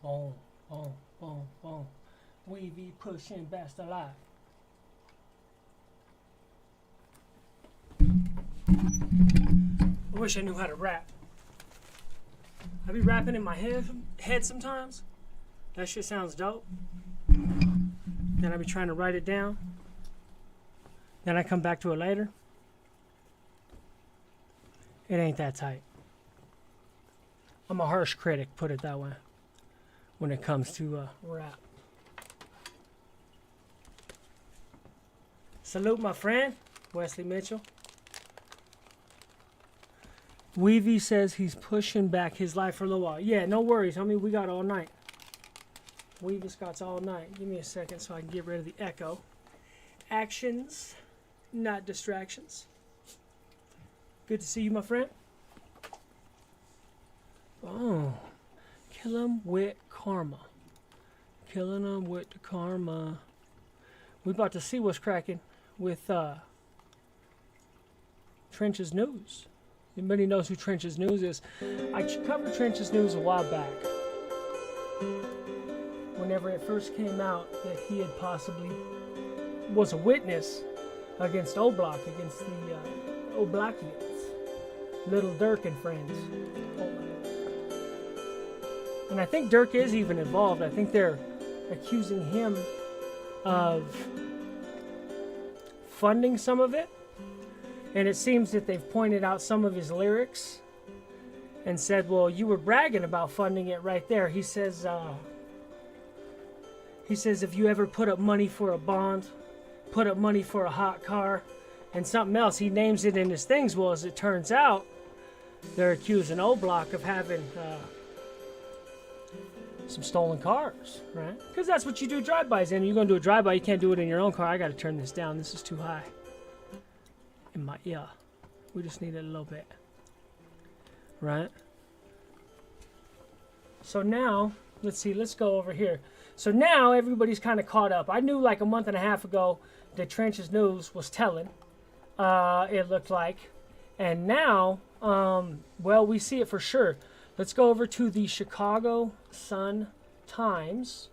Boom, boom, boom, boom. Weavy pushing best alive. I wish I knew how to rap. I be rapping in my head sometimes. That shit sounds dope. Then I be trying to write it down. Then I come back to it later. It ain't that tight. I'm a harsh critic, put it that way, when it comes to rap. Salute my friend, Wesley Mitchell. Weavy says he's pushing back his life for a little while. Yeah, no worries, homie. We got all night. Weavy's got all night. Give me a second so I can get rid of the echo. Actions, not distractions. Good to see you, my friend. Oh, kill him with karma. Killing him with the karma. We about to see what's cracking with Trench's News. Anybody knows who Trench's News is? I covered Trench's News a while back. Whenever it first came out that he had possibly was a witness against Oblock, against the Oblockians, Little Dirk and friends. And I think Dirk is even involved. I think they're accusing him of funding some of it. And it seems that they've pointed out some of his lyrics and said, well, you were bragging about funding it right there. He says, if you ever put up money for a bond, put up money for a hot car, and something else, he names it in his things. Well, as it turns out, they're accusing Oblock of having some stolen cars, right? Because that's what you do drive-bys in. You're going to do a drive-by, you can't do it in your own car. I got to turn this down. This is too high in my ear. We just need it a little bit, right? So now, let's see, let's go over here. So now everybody's kind of caught up. I knew like a month and a half ago that Trench's News was telling, it looked like. And now, well, we see it for sure. Let's go over to the Chicago Sun-Times.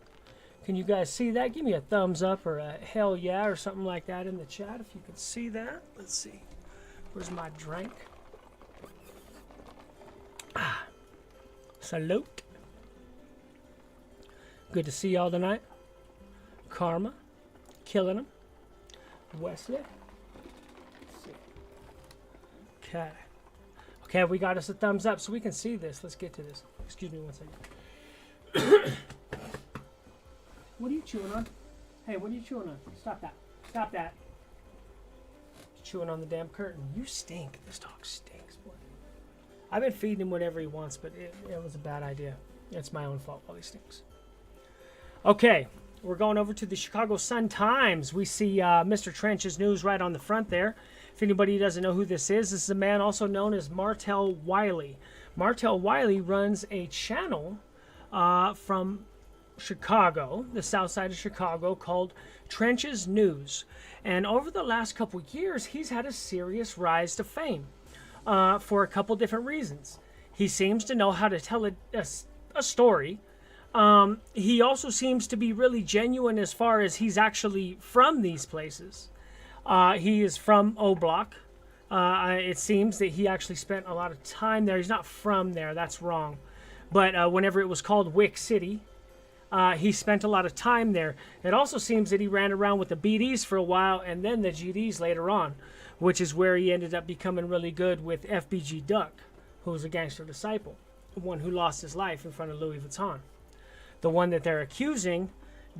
Can you guys see that? Give me a thumbs up or a hell yeah or something like that in the chat if you can see that. Let's see. Where's my drink? Ah. Salute. Good to see y'all tonight. Karma. Killing them. Wesley. Let's see. Okay. Okay, we got us a thumbs up so we can see this. Let's get to this. Excuse me one second. What are you chewing on? Hey, what are you chewing on? Stop that. Stop that. You're chewing on the damn curtain. You stink. This dog stinks, boy. I've been feeding him whatever he wants, but it was a bad idea. It's my own fault while he stinks. Okay, we're going over to the Chicago Sun-Times. We see Mr. Trench's News right on the front there. If anybody doesn't know who this is a man also known as Martell Wiley. Martell Wiley runs a channel from Chicago, the south side of Chicago, called Trench's News. And over the last couple years, he's had a serious rise to fame for a couple different reasons. He seems to know how to tell a story. He also seems to be really genuine as far as he's actually from these places. He is from Oblock. It seems that he actually spent a lot of time there. He's not from there. That's wrong. But whenever it was called Wick City, he spent a lot of time there. It also seems that he ran around with the BDs for a while and then the GDs later on, which is where he ended up becoming really good with FBG Duck, who was a gangster disciple, the one who lost his life in front of Louis Vuitton. The one that they're accusing,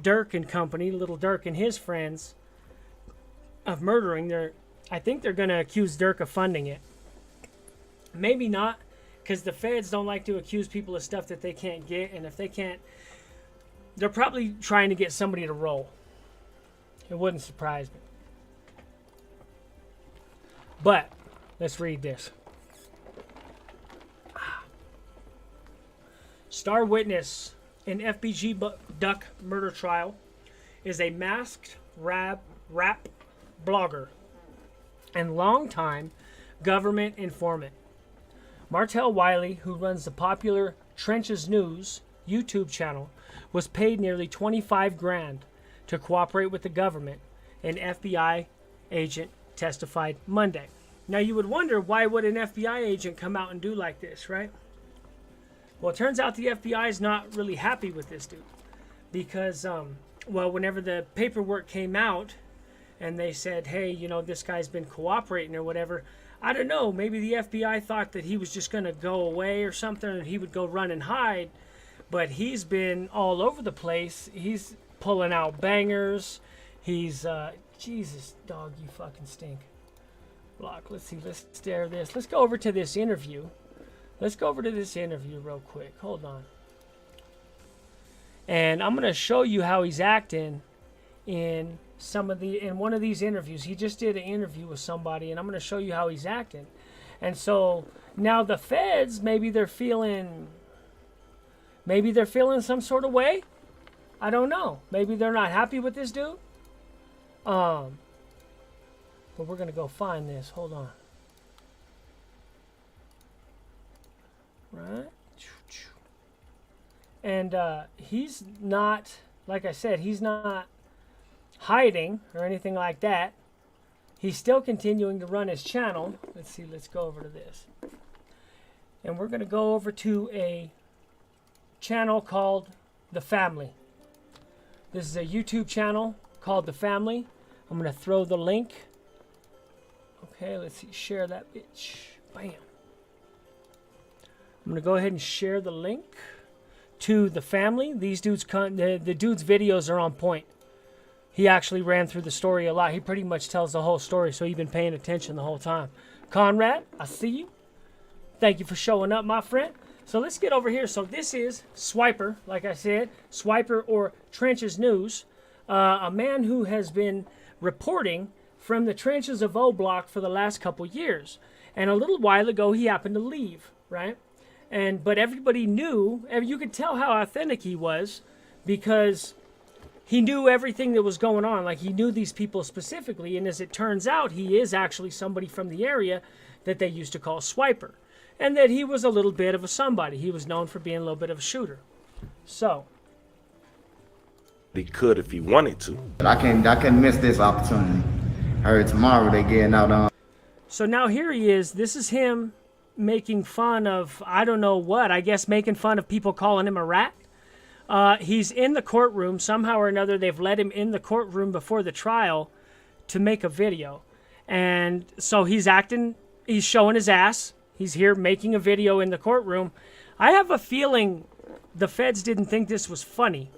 Dirk and company, Little Dirk and his friends, of murdering. I think they're going to accuse Dirk of funding it. Maybe not, because the feds don't like to accuse people of stuff that they can't get, and if they can't, they're probably trying to get somebody to roll. It wouldn't surprise me. But let's read this. Star witness in FBG Duck murder trial is a masked rap blogger and longtime government informant. Martell Wiley, who runs the popular Trench's News YouTube channel was paid nearly 25 grand to cooperate with the government, an FBI agent testified Monday. Now you would wonder, why would an FBI agent come out and do like this, right? Well, it turns out the FBI is not really happy with this dude because, well, whenever the paperwork came out and they said, hey, you know, this guy's been cooperating or whatever, I don't know, maybe the FBI thought that he was just going to go away or something and he would go run and hide, but he's been all over the place. He's pulling out bangers. He's, Jesus, dog, you fucking stink. Block, let's see, let's stare this. Let's go over to this interview. Let's go over to this interview real quick. Hold on. And I'm going to show you how he's acting in one of these interviews. He just did an interview with somebody, and I'm going to show you how he's acting. And so now the feds, maybe they're feeling some sort of way. I don't know. Maybe they're not happy with this dude. But we're going to go find this. Hold on. Right? And he's not, like I said, he's not hiding or anything like that. He's still continuing to run his channel. Let's see, let's go over to this. And we're going to go over to a channel called The Family. This is a YouTube channel called The Family. I'm going to throw the link. Okay, let's see, share that bitch. Bam. I'm going to go ahead and share the link to The Family. These dudes, the dude's videos are on point. He actually ran through the story a lot. He pretty much tells the whole story, so you've been paying attention the whole time. Conrad, I see you. Thank you for showing up, my friend. So let's get over here. So this is Swiper, like I said, Swiper or Trenches News, a man who has been reporting from the trenches of Oblock for the last couple years. And a little while ago, he happened to leave, right? But everybody knew, and you could tell how authentic he was because he knew everything that was going on. Like, he knew these people specifically, and as it turns out, he is actually somebody from the area that they used to call Swiper, and that he was a little bit of a somebody. He was known for being a little bit of a shooter. So he could if he wanted to. But I couldn't miss this opportunity. I heard tomorrow they getting out on. So now here he is. This is him making fun of, I don't know what, I guess making fun of people calling him a rat. He's in the courtroom. Somehow or another, they've let him in the courtroom before the trial to make a video. And so he's acting, he's showing his ass. He's here making a video in the courtroom. I have a feeling the feds didn't think this was funny.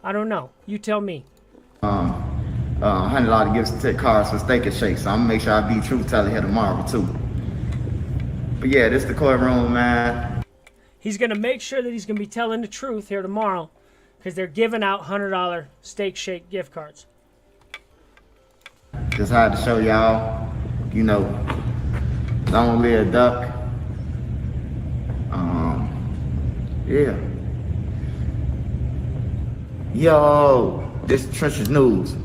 I don't know. You tell me. $100 gifts to cars for Steak and Shake, so I'm gonna make sure I be truth teller here tomorrow too. But yeah, this is the courtroom, man. He's gonna make sure that he's gonna be telling the truth here tomorrow, because they're giving out $100 Steak Shake gift cards. Just had to show y'all, you know, don't live duck. Yeah. Yo, this Trenches News,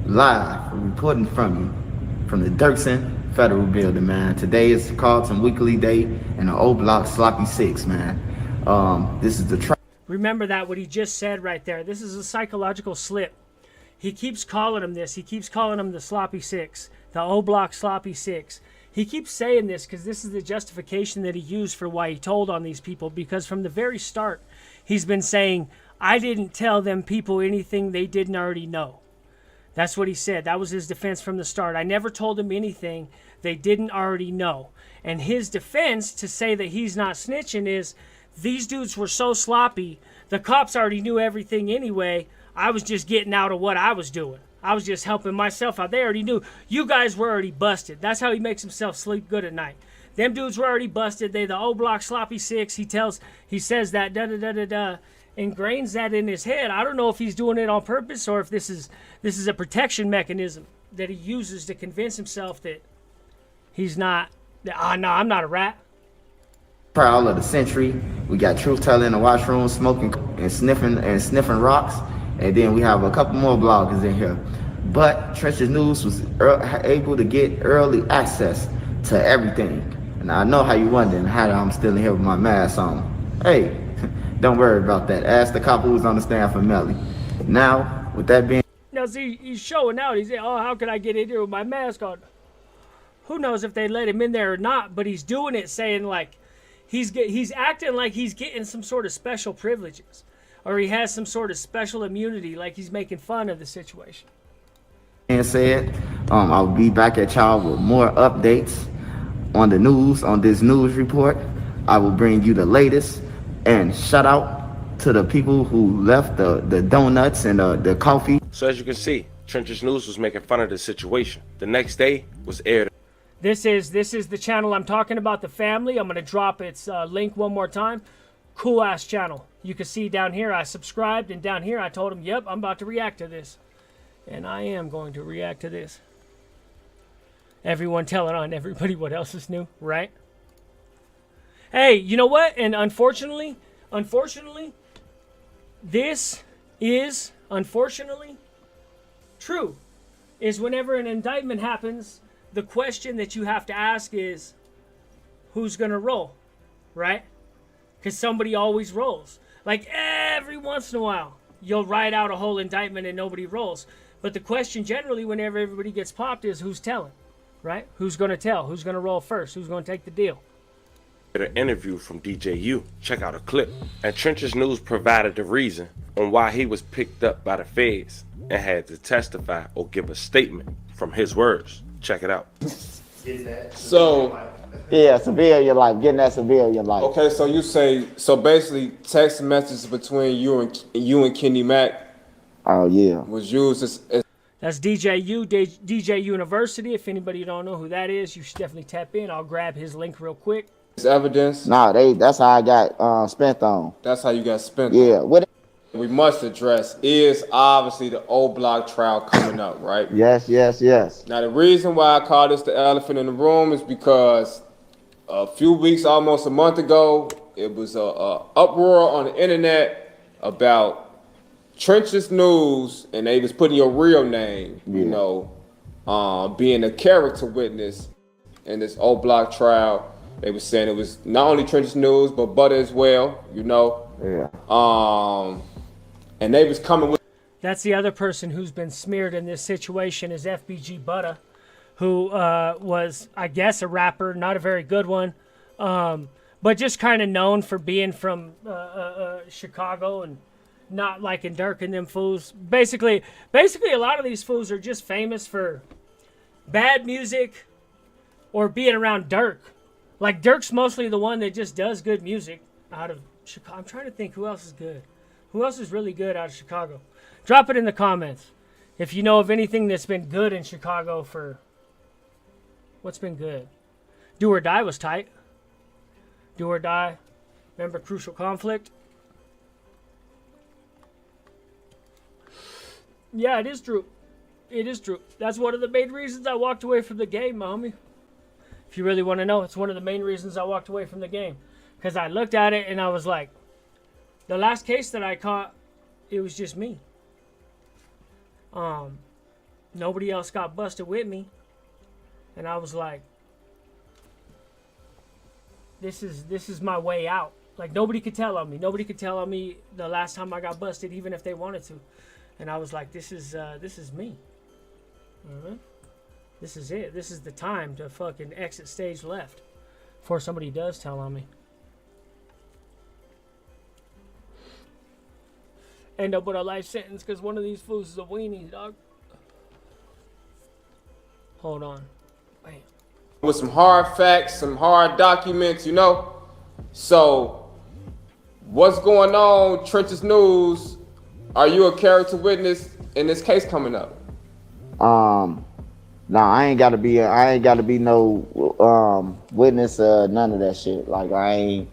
live, reporting from the Dirksen Federal Building, man. Today is Carlton Weekly Day and the Oblock Sloppy 6, man. This is the Remember that, what he just said right there. This is a psychological slip. He keeps calling him this. He keeps calling him the Sloppy 6, the Oblock Sloppy 6. He keeps saying this because this is the justification that he used for why he told on these people, because from the very start, he's been saying, I didn't tell them people anything they didn't already know. That's what he said. That was his defense from the start. I never told them anything they didn't already know. And his defense to say that he's not snitching is, these dudes were so sloppy, the cops already knew everything anyway. I was just getting out of what I was doing. I was just helping myself out. They already knew. You guys were already busted. That's how he makes himself sleep good at night. Them dudes were already busted. They the Oblock Sloppy 6. He says that da-da-da-da-da. Ingrains that in his head. I don't know if he's doing it on purpose or if this is a protection mechanism that he uses to convince himself that he's not. No, I'm not a rat. trial of the century. We got truth teller in the washroom smoking and sniffing rocks, and then we have a couple more bloggers in here. But Trenches News was able to get early access to everything. And I know how you wondering how I'm still in here with my mask on. Hey, Don't worry about that. Ask the cop who was on the stand for Melly. Now, with that being Now, see, he's showing out. He's saying, oh, how can I get in here with my mask on? Who knows if they let him in there or not, but he's doing it saying, like, he's acting like he's getting some sort of special privileges. Or he has some sort of special immunity, like he's making fun of the situation. said, I'll be back at y'all with more updates on the news, on this news report. I will bring you the latest. And shout out to the people who left the donuts and the coffee. So as you can see, Trenches News was making fun of the situation. The next day was aired. This is the channel I'm talking about, the family. I'm going to drop its link one more time. Cool ass channel. You can see down here I subscribed, and down here I told him, yep, I'm about to react to this. And I am going to react to this. Everyone telling on everybody what else is new, right? Hey, you know what? And unfortunately, this is, unfortunately, true. Is whenever an indictment happens, the question that you have to ask is, who's going to roll, right? Because somebody always rolls. Like every once in a while, you'll write out a whole indictment and nobody rolls. But the question generally, whenever everybody gets popped, is who's telling, right? Who's going to tell? Who's going to roll first? Who's going to take the deal? An interview from DJU. Check out a clip. And Trenches News provided the reason on why he was picked up by the feds and had to testify or give a statement from his words. Check it out. So, Yeah, civilian life, getting that civilian life. okay, so you say, so basically text messages between you and Kenny Mac Oh yeah. was used as That's DJU, DJ University. If anybody don't know who that is, you should definitely tap in. I'll grab his link real quick. evidence. Nah, that's how I got spent on. That's how you got spent. Yeah. What We must address is obviously the Oblock trial coming up, right? Yes. Now, the reason why I call this the elephant in the room is because a few weeks, almost a month ago, it was a uproar on the internet about Trenches News, and they was putting your real name, you know, being a character witness in this Oblock trial. They was saying it was not only Trenches News, but Butter as well, you know. Yeah. And they was coming with. That's the other person who's been smeared in this situation is FBG Butter, who was, I guess, a rapper, not a very good one, but just kind of known for being from Chicago and not liking Dirk and them fools. Basically, a lot of these fools are just famous for bad music or being around Dirk. Like, Dirk's mostly the one that just does good music out of Chicago. I'm trying to think who else is good. Who else is really good out of Chicago? Drop it in the comments if you know of anything that's been good in Chicago for... What's been good? Do or Die was tight. Do or Die. Remember Crucial Conflict? Yeah, it is true. It is true. That's one of the main reasons I walked away from the game, my homie. If you really want to know, it's one of the main reasons I walked away from the game. Because I looked at it and I was like, the last case that I caught, it was just me. Nobody else got busted with me. And I was like, this is my way out. Like, nobody could tell on me. Nobody could tell on me the last time I got busted, even if they wanted to. And I was like, this is me. Mm-hmm. This is it. This is the time to fucking exit stage left before somebody does tell on me. End up with a life sentence because one of these fools is a weenie, dog. Hold on. Bam. With some hard facts, some hard documents, you know. So, what's going on, Trenches News? Are you a character witness in this case coming up? No, I ain't gotta be no witness, none of that shit. Like I ain't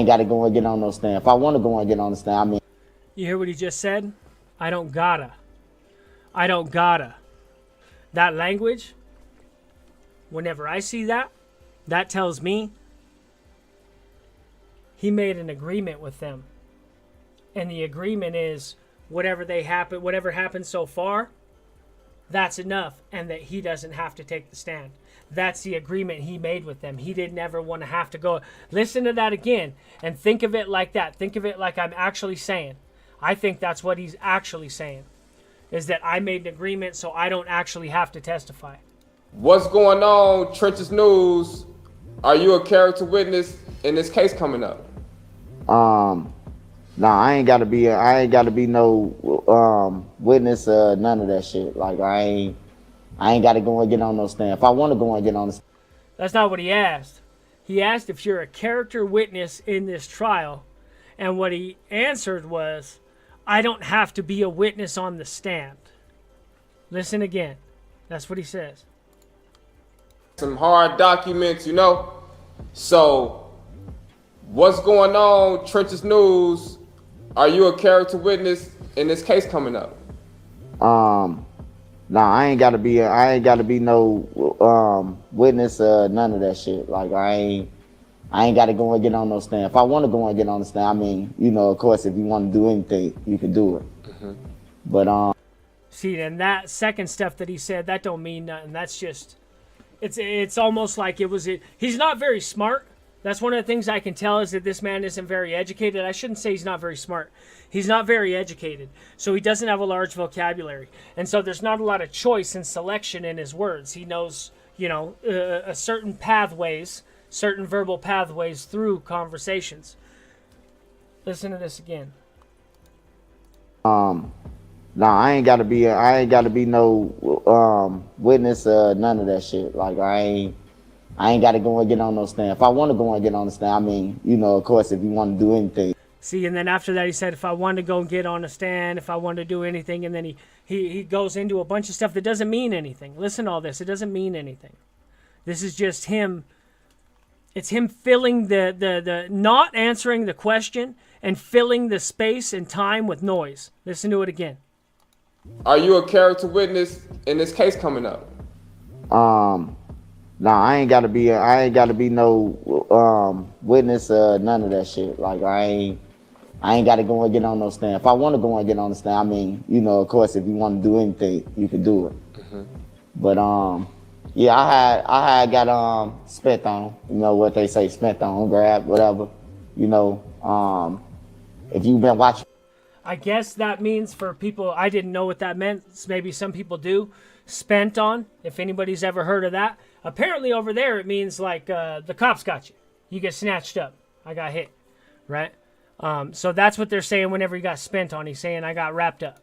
gotta go and get on no stand. If I wanna go and get on the stand, I mean. You hear what he just said? I don't gotta. That language, whenever I see that, that tells me he made an agreement with them. And the agreement is whatever happened so far, that's enough, and that he doesn't have to take the stand. That's the agreement he made with them. He didn't ever want to have to go. Listen to that again and think of it like that. Think of it like I'm actually saying. I think that's what he's actually saying, is that I made an agreement so I don't actually have to testify. What's going on, Trenches News? Are you a character witness in this case coming up? No, I ain't gotta be no witness, none of that shit. Like I ain't gotta go and get on no stand. If I wanna go and get on the stand. That's not what he asked. He asked if you're a character witness in this trial, and what he answered was, I don't have to be a witness on the stand. Listen again. That's what he says. Some hard documents, you know. So, what's going on, Trenches News? Are you a character witness in this case coming up? No, I ain't gotta be no witness, none of that shit. Like I ain't gotta go and get on no stand. If I wanna go and get on the stand, I mean, you know, of course, if you wanna do anything, you can do it. Mm-hmm. But see, and that second stuff that he said, that don't mean nothing. That's just, it's almost like he's not very smart. That's one of the things I can tell, is that this man isn't very educated. I shouldn't say he's not very smart. He's not very educated. So he doesn't have a large vocabulary. And so there's not a lot of choice and selection in his words. He knows, you know, a certain verbal pathways through conversations. Listen to this again. no, I ain't gotta be no witness, none of that shit. Like I ain't gotta go and get on no stand. If I wanna go and get on the stand, I mean, you know, of course, if you wanna do anything. See, and then after that he said, if I wanted to go and get on a stand, if I wanted to do anything, and then he goes into a bunch of stuff that doesn't mean anything. Listen to all this. It doesn't mean anything. This is just him. It's him filling the not answering the question and filling the space and time with noise. Listen to it again. Are you a character witness in this case coming up? No, I ain't gotta be no witness, none of that shit. Like I ain't gotta go and get on no stand. If I wanna go and get on the stand, I mean, you know, of course, if you wanna do anything, you can do it. Mm-hmm. But yeah, I had got spent on. You know what they say, spent on, grab, whatever. You know, if you've been watching. I guess that means, for people, I didn't know what that meant. Maybe some people do. Spent on, if anybody's ever heard of that. Apparently over there it means like the cops got you. You get snatched up. I got hit, right? So that's what they're saying whenever he got spent on. He's saying, I got wrapped up.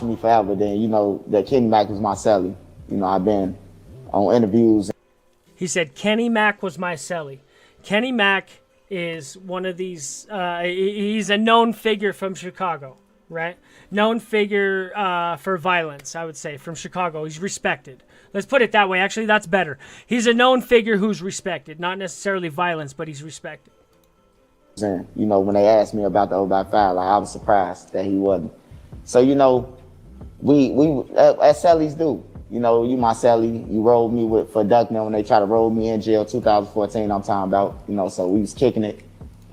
Me forever, then, you know, that Kenny Mac was my celly. You know, I've been on interviews. He said Kenny Mac was my celly. Kenny Mac is one of these, he's a known figure from Chicago, right? Known figure for violence, I would say, from Chicago. He's respected. Let's put it that way. Actually, that's better. He's a known figure who's respected. Not necessarily violence, but he's respected. And, you know, when they asked me about the 0x5, like, I was surprised that he wasn't. So, you know, we as cellies do. You know, you my celly, you rolled me for Duckman when they tried to roll me in jail, 2014, I'm talking about. You know, so we was kicking it.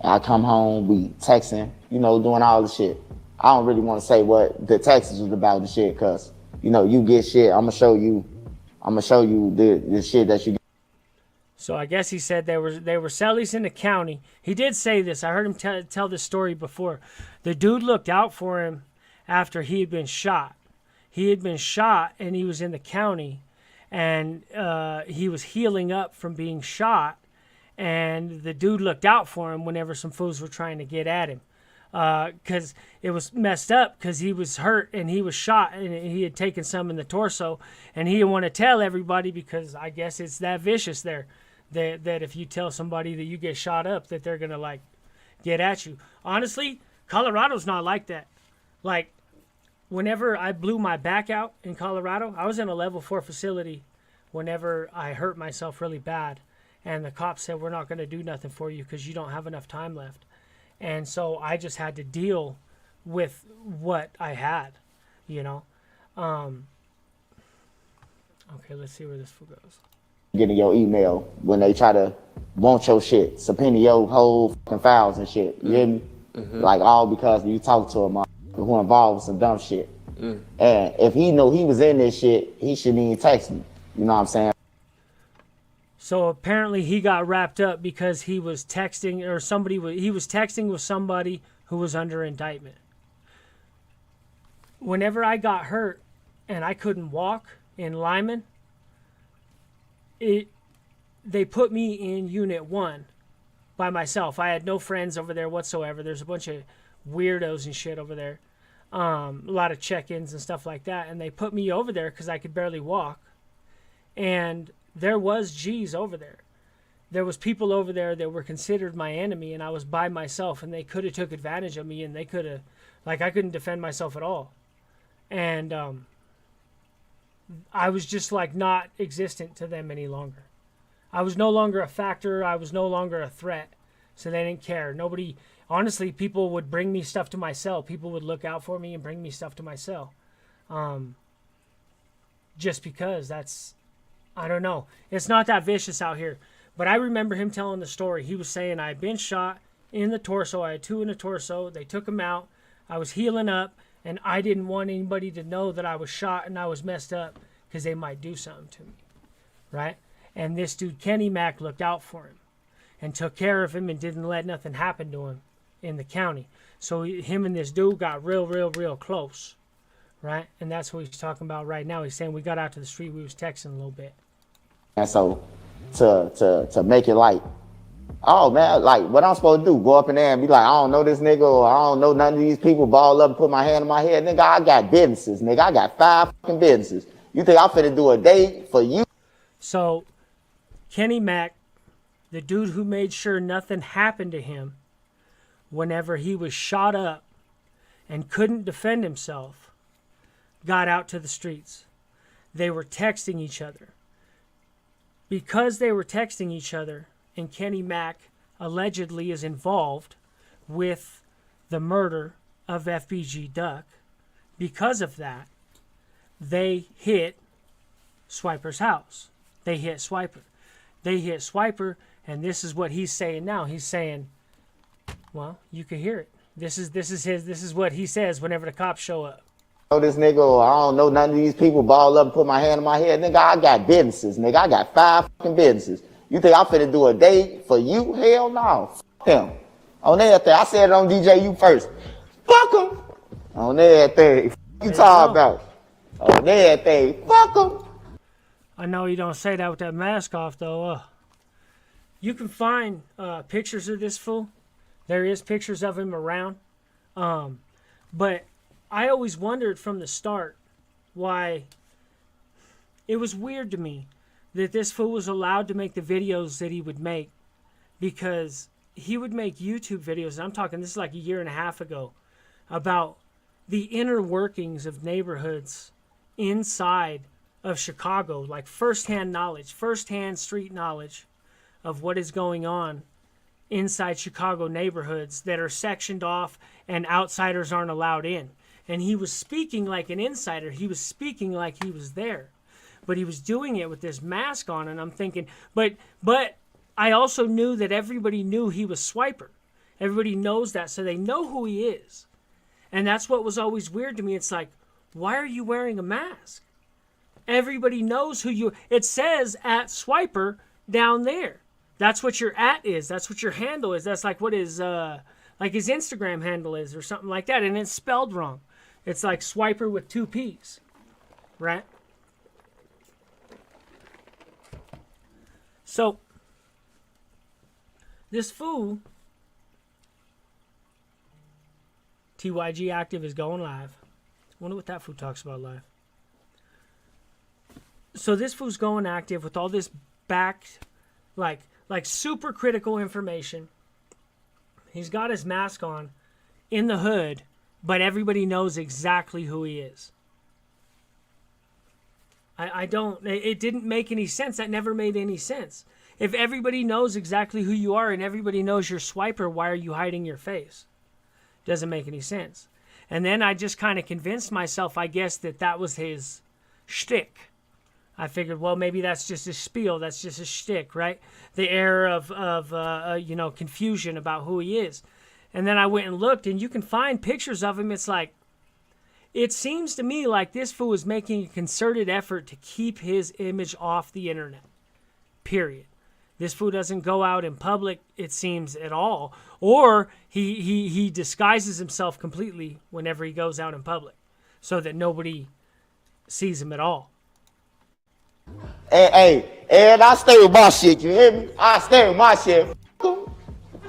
I come home, we texting, you know, doing all the shit. I don't really want to say what the text was about the shit, because, you know, you get shit, I'm gonna show you the shit that you get. So I guess he said they were cellies in the county. He did say this. I heard him tell this story before. The dude looked out for him after he had been shot. He had been shot and he was in the county, and he was healing up from being shot, and the dude looked out for him whenever some fools were trying to get at him, because it was messed up, because he was hurt and he was shot and he had taken some in the torso, and he didn't want to tell everybody, because I guess it's that vicious there that if you tell somebody that you get shot up, that they're gonna like get at you. Honestly, Colorado's not like that. Like, whenever I blew my back out in Colorado, I was in a level 4 facility whenever I hurt myself really bad. And the cops said, we're not going to do nothing for you because you don't have enough time left. And so I just had to deal with what I had, you know. Okay, let's see where this fool goes. Getting your email when they try to want your shit, subpoena your whole fucking files and shit. You hear me? Mm-hmm. Like, all because you talk to them who involved with some dumb shit. And if he knew he was in this shit, he shouldn't even text me. You know what I'm saying? So apparently he got wrapped up because he was texting, or he was texting with somebody who was under indictment. Whenever I got hurt and I couldn't walk in Lyman, they put me in Unit 1 by myself. I had no friends over there whatsoever. There's a bunch of weirdos and shit over there. A lot of check-ins and stuff like that. And they put me over there because I could barely walk. And there was G's over there. There was people over there that were considered my enemy, and I was by myself, and they could have took advantage of me, and they could have, like, I couldn't defend myself at all. And I was just, like, not existent to them any longer. I was no longer a factor. I was no longer a threat. So they didn't care. Nobody, honestly, people would bring me stuff to my cell. People would look out for me and bring me stuff to my cell. Just because that's, I don't know. It's not that vicious out here. But I remember him telling the story. He was saying, I had been shot in the torso. I had 2 in the torso. They took him out. I was healing up. And I didn't want anybody to know that I was shot and I was messed up because they might do something to me. Right? And this dude, Kenny Mack, looked out for him and took care of him and didn't let nothing happen to him in the county. So him and this dude got real close. Right? And that's what he's talking about right now. He's saying we got out to the street. We was texting a little bit. And so to make it like, oh man, like what I'm supposed to do, go up in there and be like, I don't know this nigga, or I don't know none of these people, ball up and put my hand on my head. Nigga, I got businesses, nigga. I got 5 fucking businesses. You think I'm finna do a day for you? So Kenny Mack, the dude who made sure nothing happened to him whenever he was shot up and couldn't defend himself, got out to the streets. They were texting each other. Because they were texting each other, and Kenny Mack allegedly is involved with the murder of FBG Duck, because of that, they hit Swiper's house. They hit Swiper. And this is what he's saying now. He's saying, well, you can hear it. This is what he says whenever the cops show up. Know this nigga, or I don't know none of these people, ball up and put my hand on my head. Nigga, I got businesses, nigga. I got 5 fucking businesses. You think I'm finna do a day for you? Hell no. Fuck him. On everything. I said it on DJU first. Fuck him. On everything. You talking about? On everything. Fuck him. I know you don't say that with that mask off, though. You can find pictures of this fool. There is pictures of him around. But I always wondered from the start why it was weird to me that this fool was allowed to make the videos that he would make, because he would make YouTube videos, and I'm talking, this is like a year and a half ago, about the inner workings of neighborhoods inside of Chicago, like firsthand knowledge, firsthand street knowledge of what is going on inside Chicago neighborhoods that are sectioned off and outsiders aren't allowed in. And he was speaking like an insider. He was speaking like he was there. But he was doing it with this mask on, and I'm thinking, but I also knew that everybody knew he was Swiper. Everybody knows that, so they know who he is. And that's what was always weird to me. It's like, why are you wearing a mask? Everybody knows who you... It says at Swiper down there. That's what your @ is. That's what your handle is. That's like what his, like his Instagram handle is or something like that. And it's spelled wrong. It's like Swiper with 2 P's. Right? So, this fool, TYG Active, is going live. I wonder what that fool talks about live. So this fool's going active with all this back, like super critical information. He's got his mask on in the hood, but everybody knows exactly who he is. It didn't make any sense. That never made any sense. If everybody knows exactly who you are and everybody knows you're Swiper, why are you hiding your face? Doesn't make any sense. And then I just kind of convinced myself, I guess, that was his shtick. I figured, well, maybe that's just his spiel. That's just his shtick, right? The air of confusion about who he is. And then I went and looked, and you can find pictures of him. It's like, it seems to me like this fool is making a concerted effort to keep his image off the internet. Period. This fool doesn't go out in public, it seems, at all. Or he disguises himself completely whenever he goes out in public so that nobody sees him at all. And I stay with my shit, you hear me? I stay with my shit.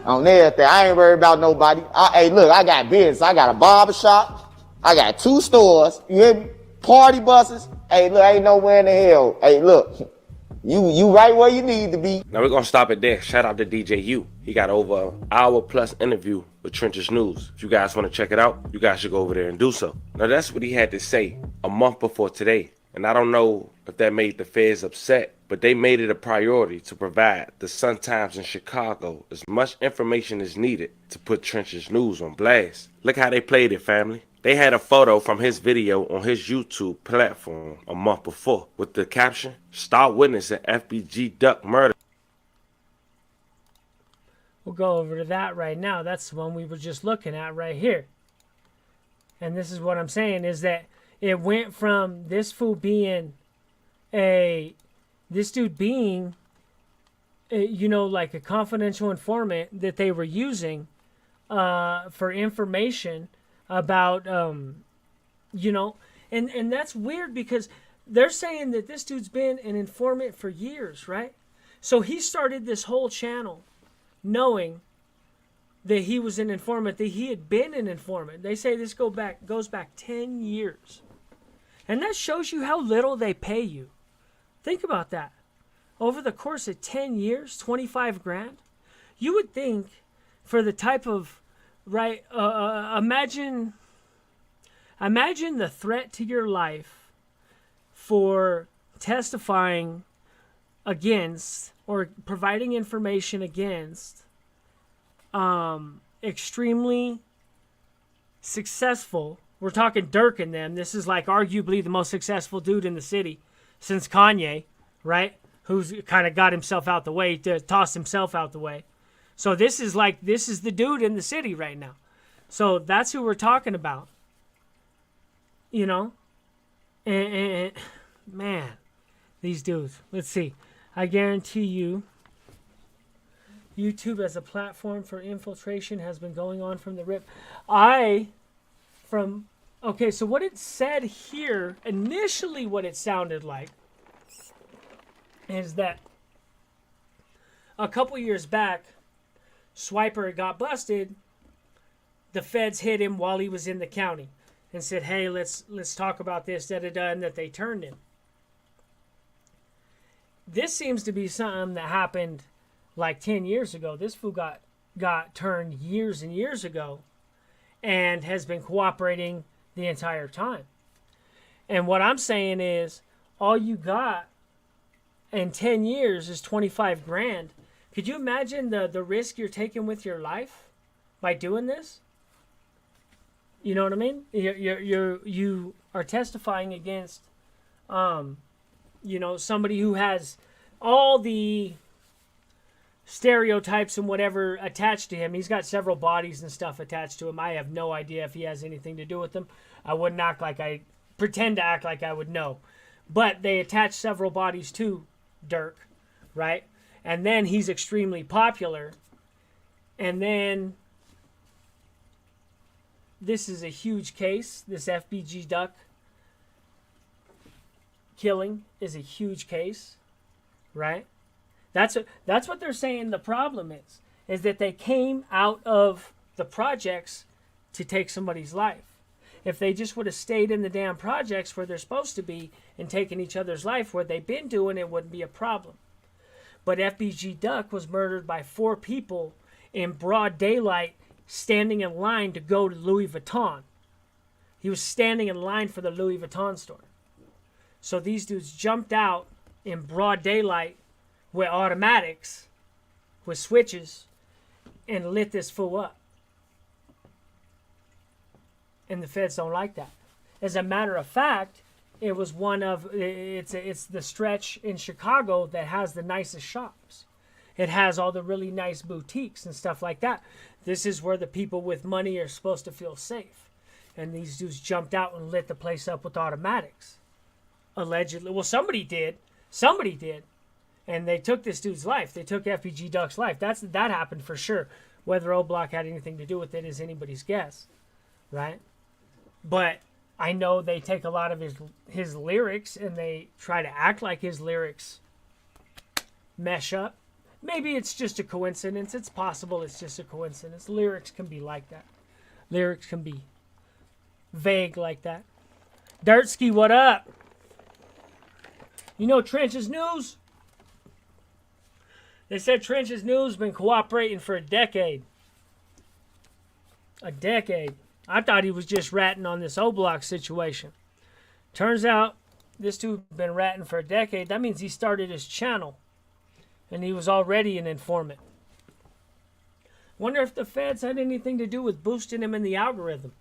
On everything. I ain't worried about nobody. Hey, look, I got business. I got a barber shop. I got 2 stores. You hear me? Party buses. Hey, look, ain't nowhere in the hell. Hey, look. You right where you need to be. Now we're gonna stop it there. Shout out to DJU. He got over an hour-plus interview with Trenches News. If you guys want to check it out, you guys should go over there and do so. Now that's what he had to say a month before today. And I don't know if that made the feds upset, but they made it a priority to provide the Sun-Times in Chicago as much information as needed to put Trenches News on blast. Look how they played it, family. They had a photo from his video on his YouTube platform a month before with the caption, "Start witnessing FBG Duck murder." We'll go over to that right now. That's the one we were just looking at right here. And this is what I'm saying is that it went from this fool being this dude being, you know, like a confidential informant that they were using for information about, you know, and that's weird because they're saying that this dude's been an informant for years, right? So he started this whole channel knowing that he was an informant, that he had been an informant. They say this goes back 10 years. And that shows you how little they pay you. Think about that. Over the course of 10 years, 25 grand. You would think for the type of, right, imagine the threat to your life for testifying against or providing information against extremely successful. We're talking Dirk and them. This is like arguably the most successful dude in the city since Kanye, right? Who's kind of got himself out the way, to toss himself out the way. So this is the dude in the city right now. So that's who we're talking about. You know? And man, these dudes. Let's see. I guarantee you, YouTube as a platform for infiltration has been going on from the rip. Okay, so what it said here, initially what it sounded like, is that a couple years back, Swiper got busted. The feds hit him while he was in the county and said, hey, let's talk about this, da-da-da, and that they turned him. This seems to be something that happened like 10 years ago. This fool got turned years and years ago and has been cooperating the entire time. And what I'm saying is, all you got in 10 years is 25 grand. Could you imagine the risk you're taking with your life by doing this? You know what I mean? You are testifying against, you know, somebody who has all the stereotypes and whatever attached to him. He's got several bodies and stuff attached to him. I have no idea if he has anything to do with them. I wouldn't pretend to act like I would know. But they attach several bodies to Dirk, right? And then he's extremely popular. And then this is a huge case. This FBG Duck killing is a huge case, right? That's what they're saying the problem is that they came out of the projects to take somebody's life. If they just would have stayed in the damn projects where they're supposed to be and taken each other's life where they've been doing, it wouldn't be a problem. But FBG Duck was murdered by 4 people in broad daylight standing in line to go to Louis Vuitton. He was standing in line for the Louis Vuitton store. So these dudes jumped out in broad daylight with automatics, with switches, and lit this fool up. And the feds don't like that. As a matter of fact, it was it's the stretch in Chicago that has the nicest shops. It has all the really nice boutiques and stuff like that. This is where the people with money are supposed to feel safe. and these dudes jumped out and lit the place up with automatics. Allegedly. Well, somebody did. Somebody did. And they took this dude's life. They took FPG Duck's life. That happened for sure. Whether Oblock had anything to do with it is anybody's guess. Right? But I know they take a lot of his lyrics and they try to act like his lyrics mesh up. Maybe it's just a coincidence. It's possible it's just a coincidence. Lyrics can be like that. Lyrics can be vague like that. Dirtsky, what up? You know Trench's News? They said Trench's News been cooperating for a decade. A decade. I thought he was just ratting on this Oblock situation. Turns out this dude been ratting for a decade. That means he started his channel. And he was already an informant. Wonder if the feds had anything to do with boosting him in the algorithm.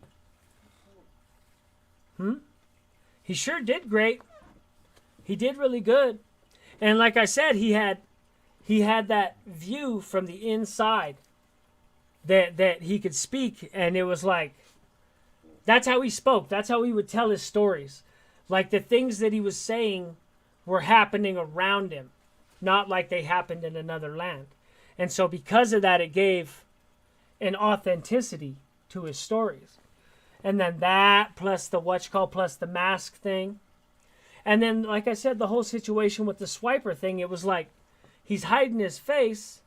He sure did great. He did really good. And like I said, he had that view from the inside that he could speak, and it was like, that's how he spoke. That's how he would tell his stories. Like the things that he was saying were happening around him, not like they happened in another land. And so because of that, it gave an authenticity to his stories. And then that plus the plus the mask thing. And then, like I said, the whole situation with the swiper thing, it was like he's hiding his face,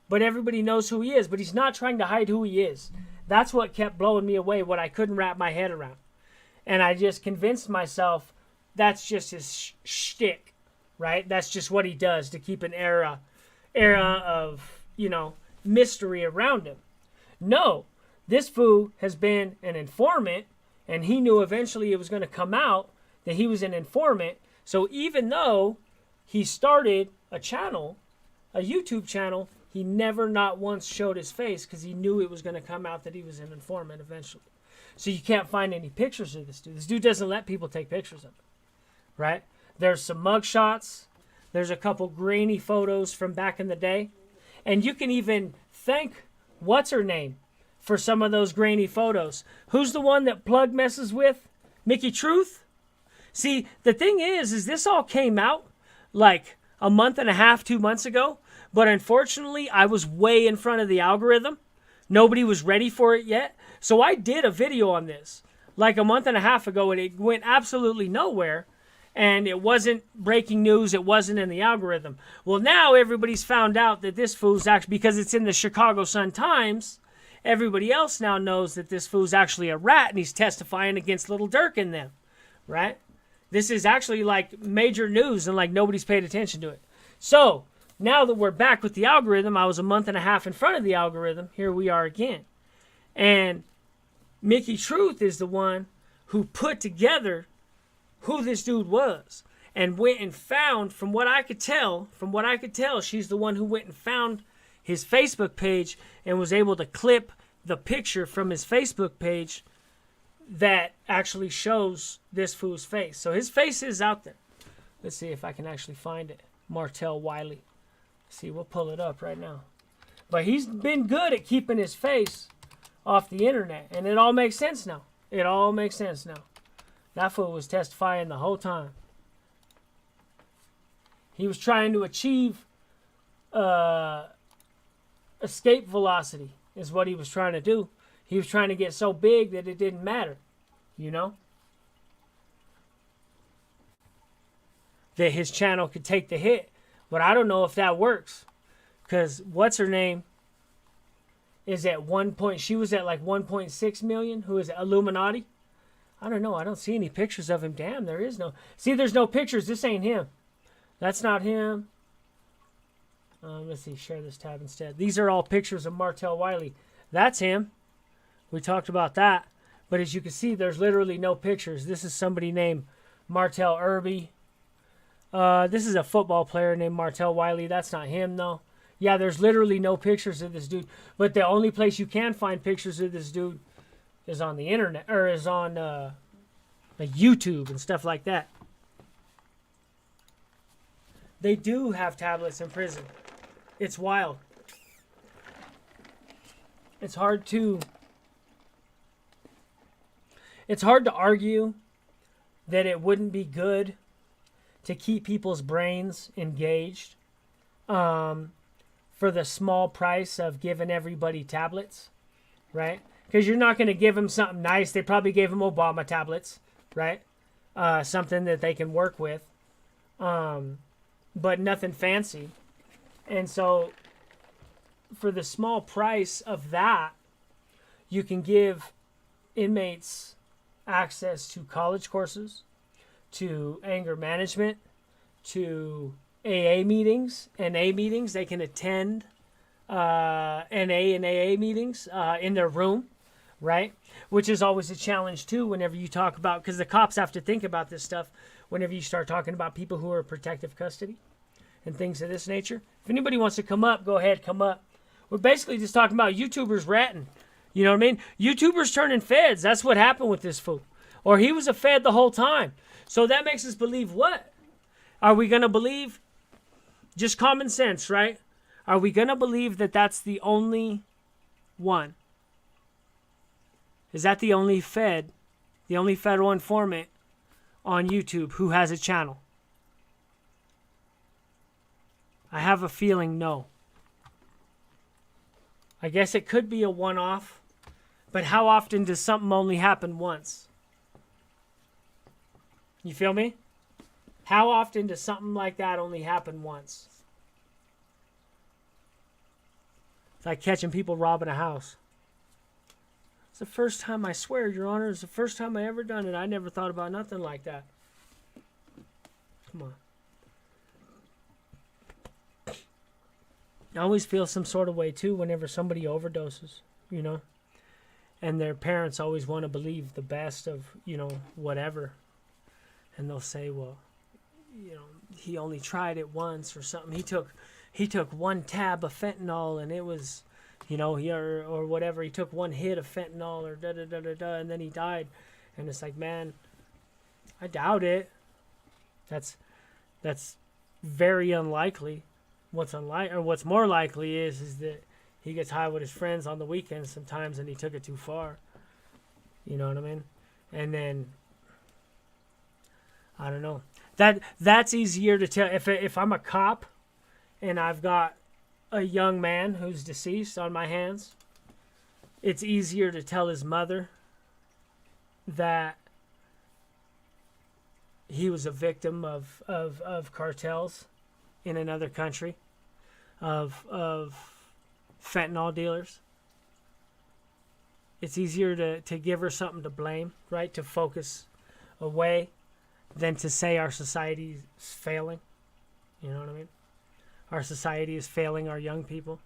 but everybody knows who he is. But he's not trying to hide who he is. That's what kept blowing me away, what I couldn't wrap my head around. And I just convinced myself that's just his shtick, right? That's just what he does to keep an era of, mystery around him. No, this fool has been an informant, and he knew eventually it was going to come out that he was an informant. So even though he started a channel, a YouTube channel, he never not once showed his face because he knew it was going to come out that he was an informant eventually. So you can't find any pictures of this dude. This dude doesn't let people take pictures of him, right? There's some mug shots. There's a couple grainy photos from back in the day. And you can even thank what's-her-name for some of those grainy photos. Who's the one that Plug messes with? Mickey Truth? See, the thing is this all came out like a month and a half, 2 months ago. But unfortunately, I was way in front of the algorithm. Nobody was ready for it yet. So I did a video on this like a month and a half ago, and it went absolutely nowhere. And it wasn't breaking news. It wasn't in the algorithm. Well, now everybody's found out that this fool's actually, because it's in the Chicago Sun-Times, everybody else now knows that this fool's actually a rat and he's testifying against Little Dirk and them, right? This is actually like major news and like nobody's paid attention to it. So now that we're back with the algorithm, I was a month and a half in front of the algorithm. Here we are again. And Mickey Truth is the one who put together who this dude was and went and found, from what I could tell, she's the one who went and found his Facebook page and was able to clip the picture from his Facebook page that actually shows this fool's face. So his face is out there. Let's see if I can actually find it. Martell Wiley. See, we'll pull it up right now. But he's been good at keeping his face off the internet. And it all makes sense now. It all makes sense now. That fool was testifying the whole time. He was trying to achieve escape velocity is what he was trying to do. He was trying to get so big that it didn't matter, that his channel could take the hit. But I don't know if that works. Because what's her name is at 1 point. She was at like 1.6 million. Who is it? Illuminati? I don't know. I don't see any pictures of him. Damn, there is no. See, there's no pictures. This ain't him. That's not him. Let's see. Share this tab instead. These are all pictures of Martell Wiley. That's him. We talked about that. But as you can see, there's literally no pictures. This is somebody named Martell Irby. This is a football player named Martell Wiley. That's not him, though. Yeah, there's literally no pictures of this dude. But the only place you can find pictures of this dude is on the internet, or is on like YouTube and stuff like that. They do have tablets in prison. It's wild. It's hard to it's hard to argue that it wouldn't be good to keep people's brains engaged for the small price of giving everybody tablets, right? Because you're not going to give them something nice. They probably gave them Obama tablets, right? Something that they can work with, but nothing fancy. And so for the small price of that, you can give inmates access to college courses, to anger management, to AA meetings, NA meetings. They can attend NA and AA meetings in their room, right? Which is always a challenge too whenever you talk about, because the cops have to think about this stuff whenever you start talking about people who are in protective custody and things of this nature. If anybody wants to come up, go ahead, come up. We're basically just talking about YouTubers ratting. You know what I mean? YouTubers turning feds. That's what happened with this fool. Or he was a fed the whole time. So that makes us believe what? Are we going to believe? Just common sense, right? Are we going to believe that that's the only one? Is that the only fed, the only federal informant on YouTube who has a channel? I have a feeling no. I guess it could be a one-off, but how often does something only happen once? You feel me? How often does something like that only happen once? It's like catching people robbing a house. It's the first time, I swear, Your Honor, it's the first time I ever done it. I never thought about nothing like that. Come on. I always feel some sort of way, too, whenever somebody overdoses, you know? And their parents always want to believe the best of, you know, whatever. And they'll say, well, you know, he only tried it once or something. He took one tab of fentanyl and it was, you know, or whatever. He took one hit of fentanyl or da-da-da-da-da, and then he died. And it's like, man, I doubt it. That's very unlikely. What's more likely is that he gets high with his friends on the weekends sometimes and he took it too far. You know what I mean? And then, I don't know. That's easier to tell. If I'm a cop and I've got a young man who's deceased on my hands, it's easier to tell his mother that he was a victim of cartels in another country, of fentanyl dealers. It's easier to give her something to blame, right? To focus away than to say our society is failing. You know what I mean? Our society is failing our young people.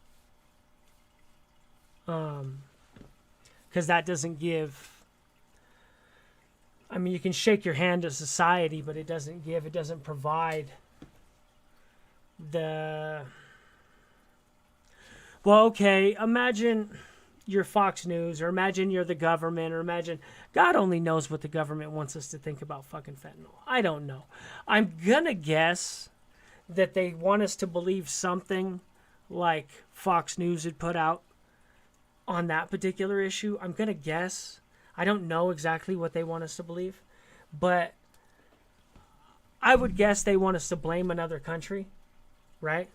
Because that doesn't give... I mean, you can shake your hand to society, but it doesn't provide the... Well, okay, imagine you're Fox News, or imagine you're the government, or imagine... God only knows what the government wants us to think about fucking fentanyl. I don't know. I'm gonna guess that they want us to believe something like Fox News had put out on that particular issue. I'm gonna guess. I don't know exactly what they want us to believe, but I would guess they want us to blame another country, right?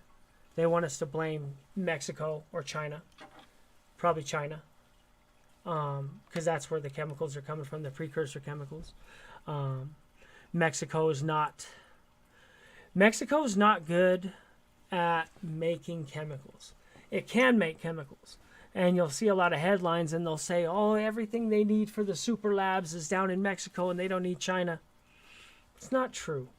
They want us to blame Mexico or China, probably China, because that's where the chemicals are coming from, the precursor chemicals. Mexico is not good at making chemicals. It can make chemicals. And you'll see a lot of headlines and they'll say, oh, everything they need for the super labs is down in Mexico and they don't need China. It's not true.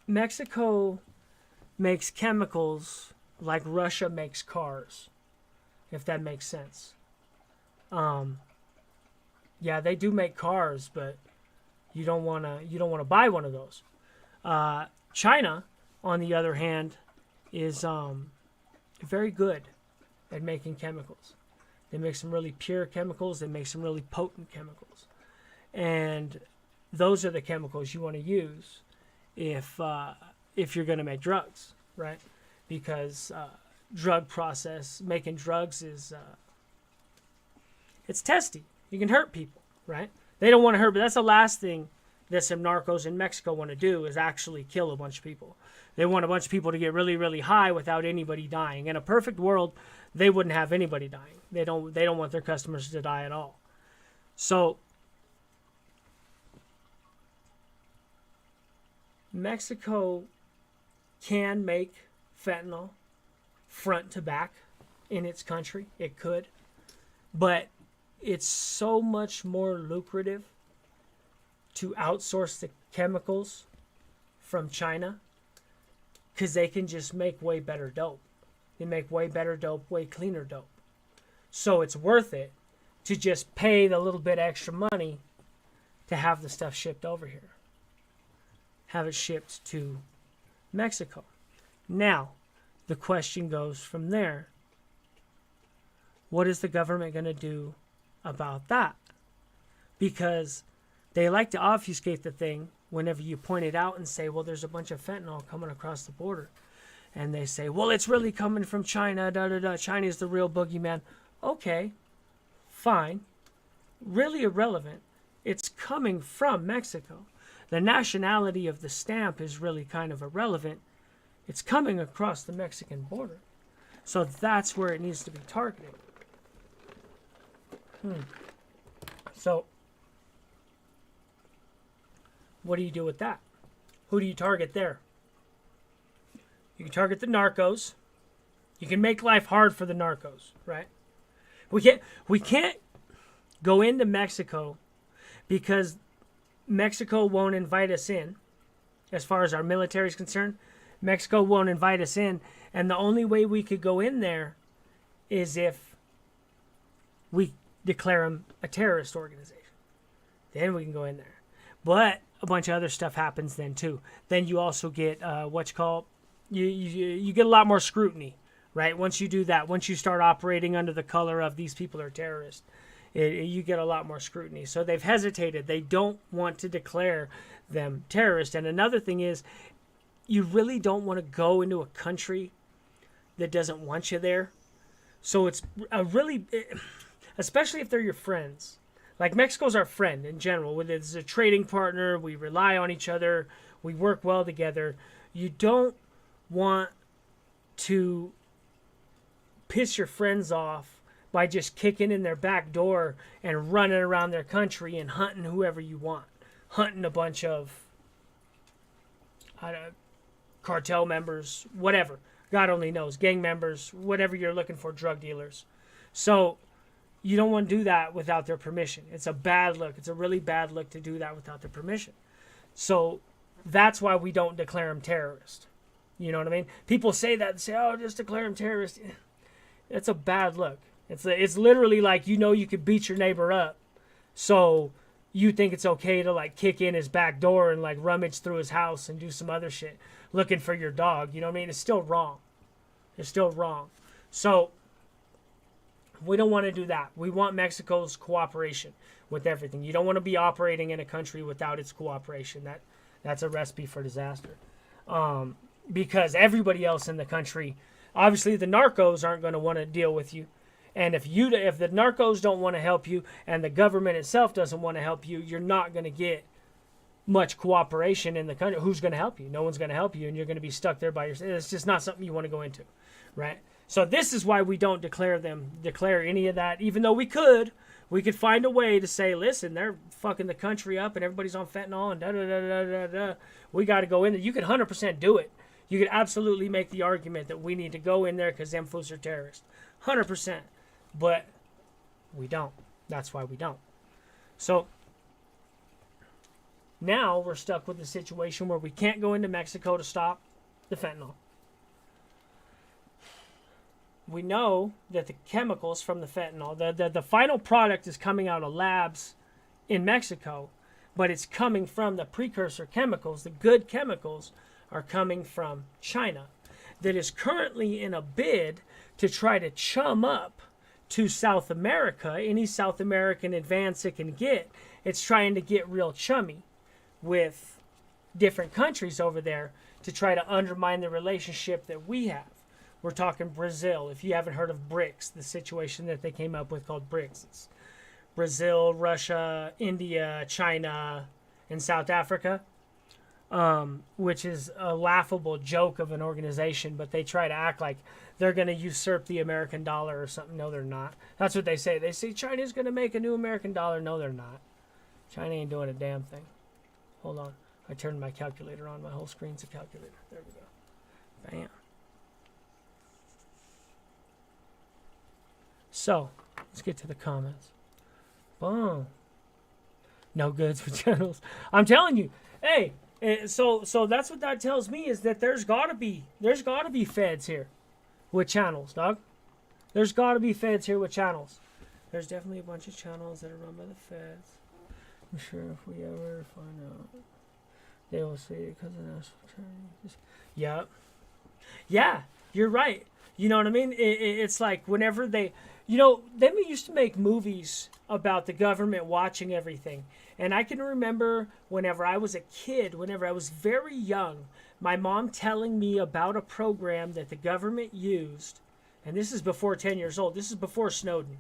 Mexico makes chemicals like Russia makes cars, if that makes sense. Yeah, they do make cars, but you don't want to buy one of those. China, on the other hand, is very good at making chemicals. They make some really pure chemicals. They make some really potent chemicals. And those are the chemicals you want to use if you're going to make drugs, right? Because making drugs is It's testy. You can hurt people, right? They don't want to hurt, but that's the last thing that some narcos in Mexico want to do is actually kill a bunch of people. They want a bunch of people to get really, really high without anybody dying. In a perfect world, they wouldn't have anybody dying. They don't want their customers to die at all. So Mexico can make fentanyl front to back in its country. It could. But it's so much more lucrative to outsource the chemicals from China because they can just make way better dope. They make way better dope, way cleaner dope. So it's worth it to just pay the little bit extra money to have the stuff shipped over here. Have it shipped to Mexico. Now, the question goes from there. What is the government going to do about that? Because they like to obfuscate the thing whenever you point it out and say, well, there's a bunch of fentanyl coming across the border. And they say, well, it's really coming from China, China is the real boogeyman. Okay, fine. Really irrelevant. It's coming from Mexico. The nationality of the stamp is really kind of irrelevant. It's coming across the Mexican border. So that's where it needs to be targeted. So, what do you do with that? Who do you target there? You can target the narcos. You can make life hard for the narcos, right? We can't go into Mexico because Mexico won't invite us in. As far as our military is concerned, Mexico won't invite us in, and the only way we could go in there is if we declare them a terrorist organization. Then we can go in there. But a bunch of other stuff happens then too. Then you also get you get a lot more scrutiny, right? Once you do that, once you start operating under the color of these people are terrorists, you get a lot more scrutiny. So they've hesitated. They don't want to declare them terrorists. And another thing is, you really don't want to go into a country that doesn't want you there. So it's a really, especially if they're your friends. Like Mexico's our friend in general. It's a trading partner. We rely on each other. We work well together. You don't want to piss your friends off by just kicking in their back door and running around their country and hunting whoever you want. Hunting a bunch of cartel members, whatever. God only knows. Gang members, whatever you're looking for, drug dealers. So you don't want to do that without their permission. It's a bad look. It's a really bad look to do that without their permission. So that's why we don't declare them terrorists. You know what I mean? People say that and say, oh, just declare them terrorists. It's a bad look. It's literally like, you could beat your neighbor up. So you think it's okay to like kick in his back door and like rummage through his house and do some other shit looking for your dog. You know what I mean? It's still wrong. It's still wrong. So we don't want to do that. We want Mexico's cooperation with everything. You don't want to be operating in a country without its cooperation. That's a recipe for disaster. Because everybody else in the country, obviously the narcos aren't going to want to deal with you. And if the narcos don't want to help you and the government itself doesn't want to help you, you're not going to get much cooperation in the country. Who's going to help you? No one's going to help you, and you're going to be stuck there by yourself. It's just not something you want to go into, right? So this is why we don't declare any of that, even though we could find a way to say, listen, they're fucking the country up and everybody's on fentanyl and da-da-da-da-da-da. We got to go in there. You could 100% do it. You could absolutely make the argument that we need to go in there because them fools are terrorists. 100%. But we don't. That's why we don't. So now we're stuck with a situation where we can't go into Mexico to stop the fentanyl. We know that the chemicals from the fentanyl, the final product is coming out of labs in Mexico, but it's coming from the precursor chemicals. The good chemicals are coming from China, that is currently in a bid to try to chum up to South America, any South American advance it can get. It's trying to get real chummy with different countries over there to try to undermine the relationship that we have. We're talking Brazil. If you haven't heard of BRICS, the situation that they came up with called BRICS, Brazil, Russia, India, China, and South Africa, which is a laughable joke of an organization, but they try to act like they're going to usurp the American dollar or something. No, they're not. That's what they say. They say China's going to make a new American dollar. No, they're not. China ain't doing a damn thing. Hold on. I turned my calculator on. My whole screen's a calculator. There we go. Bam. So, let's get to the comments. Boom. No goods for channels. I'm telling you. Hey, so that's what that tells me, is that there's got to be feds here with channels, dog. There's got to be feds here with channels. There's definitely a bunch of channels that are run by the feds. I'm sure if we ever find out, they will say it because of national security. Yeah. Yeah, you're right. You know what I mean? It's like whenever they, then we used to make movies about the government watching everything. And I can remember whenever I was a kid, whenever I was very young, my mom telling me about a program that the government used. And this is before 10 years old. This is before Snowden.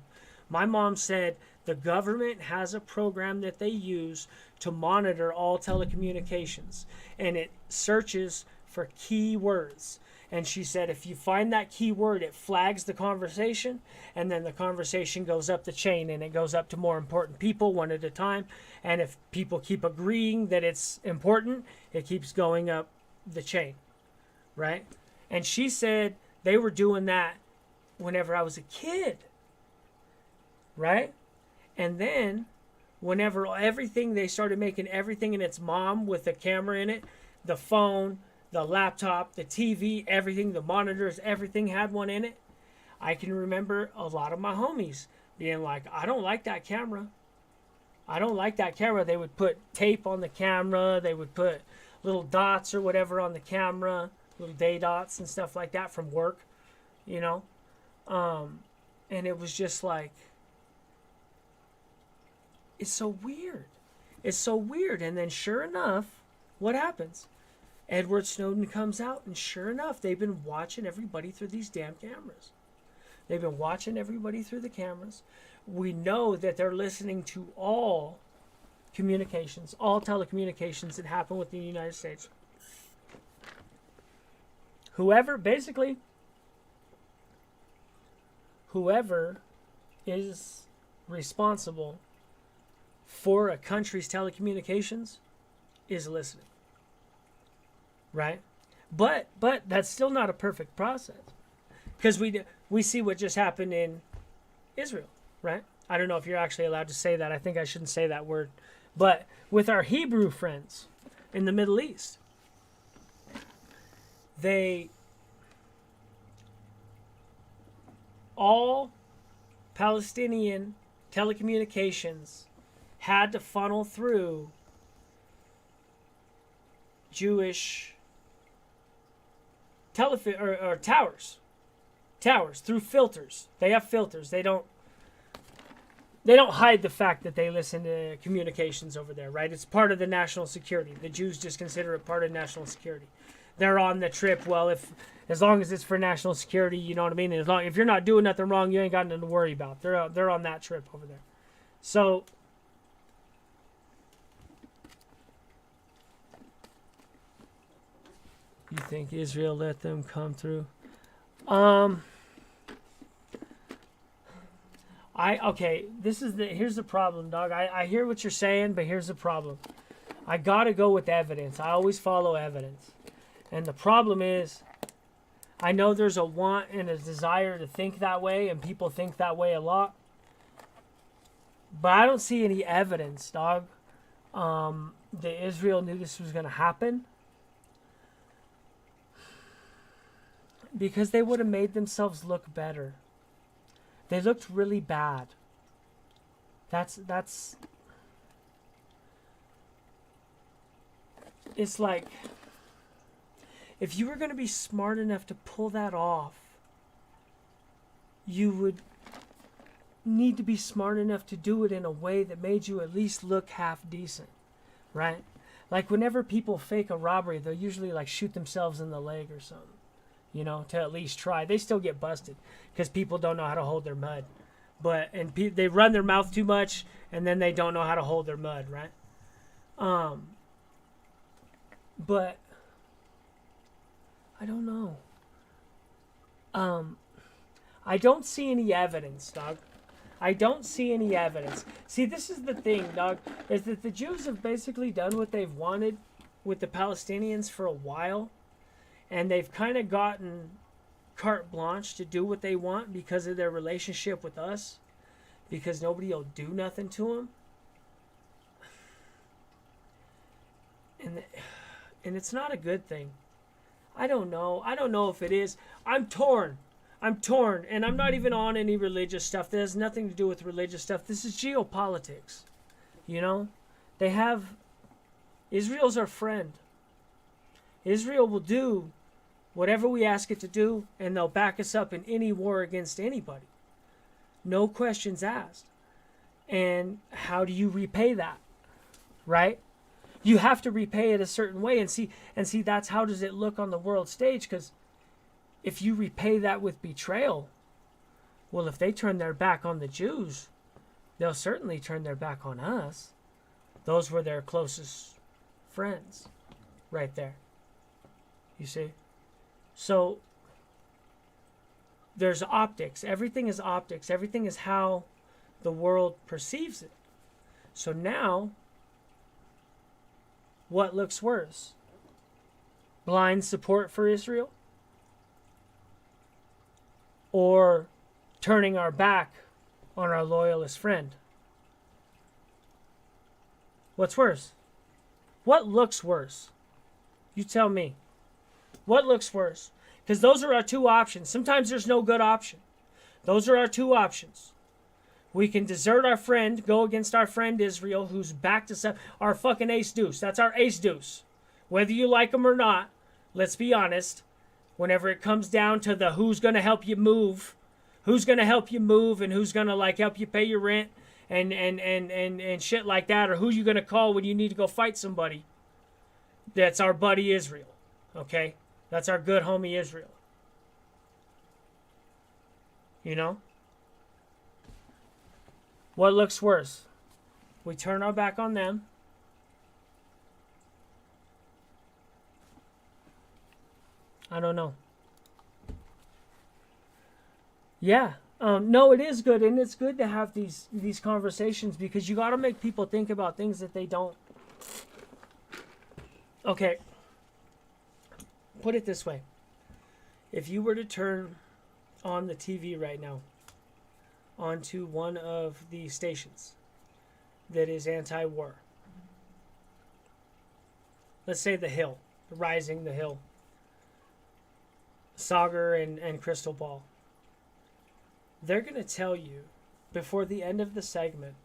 My mom said the government has a program that they use to monitor all telecommunications. And it searches for keywords. And she said if you find that keyword, it flags the conversation, and then the conversation goes up the chain, and it goes up to more important people one at a time. And if people keep agreeing that it's important, it keeps going up the chain, right? And she said they were doing that whenever I was a kid, right? And then whenever they started making everything in its mom with a camera in it, the phone, the laptop, the TV, everything, the monitors, everything had one in it. I can remember a lot of my homies being like, I don't like that camera. I don't like that camera. They would put tape on the camera. They would put little dots or whatever on the camera, little day dots and stuff like that from work, And it was just like, it's so weird. It's so weird. And then sure enough, what happens? Edward Snowden comes out, and sure enough, they've been watching everybody through these damn cameras. They've been watching everybody through the cameras. We know that they're listening to all communications, all telecommunications that happen within the United States. Whoever is responsible for a country's telecommunications is listening. Right? But that's still not a perfect process. Because we see what just happened in Israel, right? I don't know if you're actually allowed to say that. I think I shouldn't say that word. But with our Hebrew friends in the Middle East, all Palestinian telecommunications had to funnel through Jewish towers through filters. They have filters. They don't hide the fact that they listen to communications over there, right? It's part of the national security. The Jews just consider it part of national security. They're on the trip. Well, as long as it's for national security, you know what I mean. If you're not doing nothing wrong, you ain't got nothing to worry about. They're on that trip over there. So you think Israel let them come through? Here's the problem, dog. I hear what you're saying, but here's the problem. I gotta go with evidence. I always follow evidence. And the problem is, I know there's a want and a desire to think that way, and people think that way a lot. But I don't see any evidence, dog, that Israel knew this was gonna happen. Because they would have made themselves look better. They looked really bad. That's it's like, if you were going to be smart enough to pull that off, you would need to be smart enough to do it in a way that made you at least look half decent, right? Like whenever people fake a robbery, they'll usually like shoot themselves in the leg or something, to at least try. They still get busted because people don't know how to hold their mud. They run their mouth too much, and then they don't know how to hold their mud, right? But I don't know. I don't see any evidence, dog. I don't see any evidence. See, this is the thing, dog, is that the Jews have basically done what they've wanted with the Palestinians for a while, and they've kind of gotten carte blanche to do what they want because of their relationship with us, because nobody will do nothing to them. And it's not a good thing. I don't know. I don't know if it is. I'm torn, and I'm not even on any religious stuff. That has nothing to do with religious stuff. This is geopolitics. You know? Israel's our friend. Israel will do whatever we ask it to do, and they'll back us up in any war against anybody. No questions asked. And how do you repay that? Right? You have to repay it a certain way, and see that's how does it look on the world stage, because if you repay that with betrayal, well, if they turn their back on the Jews, they'll certainly turn their back on us. Those were their closest friends right there. You see? So there's optics. Everything is optics. Everything is how the world perceives it. So now, what looks worse? Blind support for Israel? Or turning our back on our loyalist friend? What's worse? What looks worse? You tell me. What looks worse? Because those are our two options. Sometimes there's no good option. Those are our two options. We can desert our friend, go against our friend Israel, who's backed us up. Our fucking ace deuce. That's our ace deuce. Whether you like him or not, let's be honest. Whenever it comes down to the who's going to help you move, and who's going to like help you pay your rent and shit like that, or who you going to call when you need to go fight somebody, that's our buddy Israel. Okay? That's our good homie Israel. You know? What looks worse? We turn our back on them. I don't know. Yeah. No, it is good, and it's good to have these conversations, because you got to make people think about things that they don't. Okay. Put it this way. If you were to turn on the TV right now onto one of the stations that is anti-war, let's say The Hill, Rising, The Hill, Sagar and Crystal Ball, they're going to tell you before the end of the segment,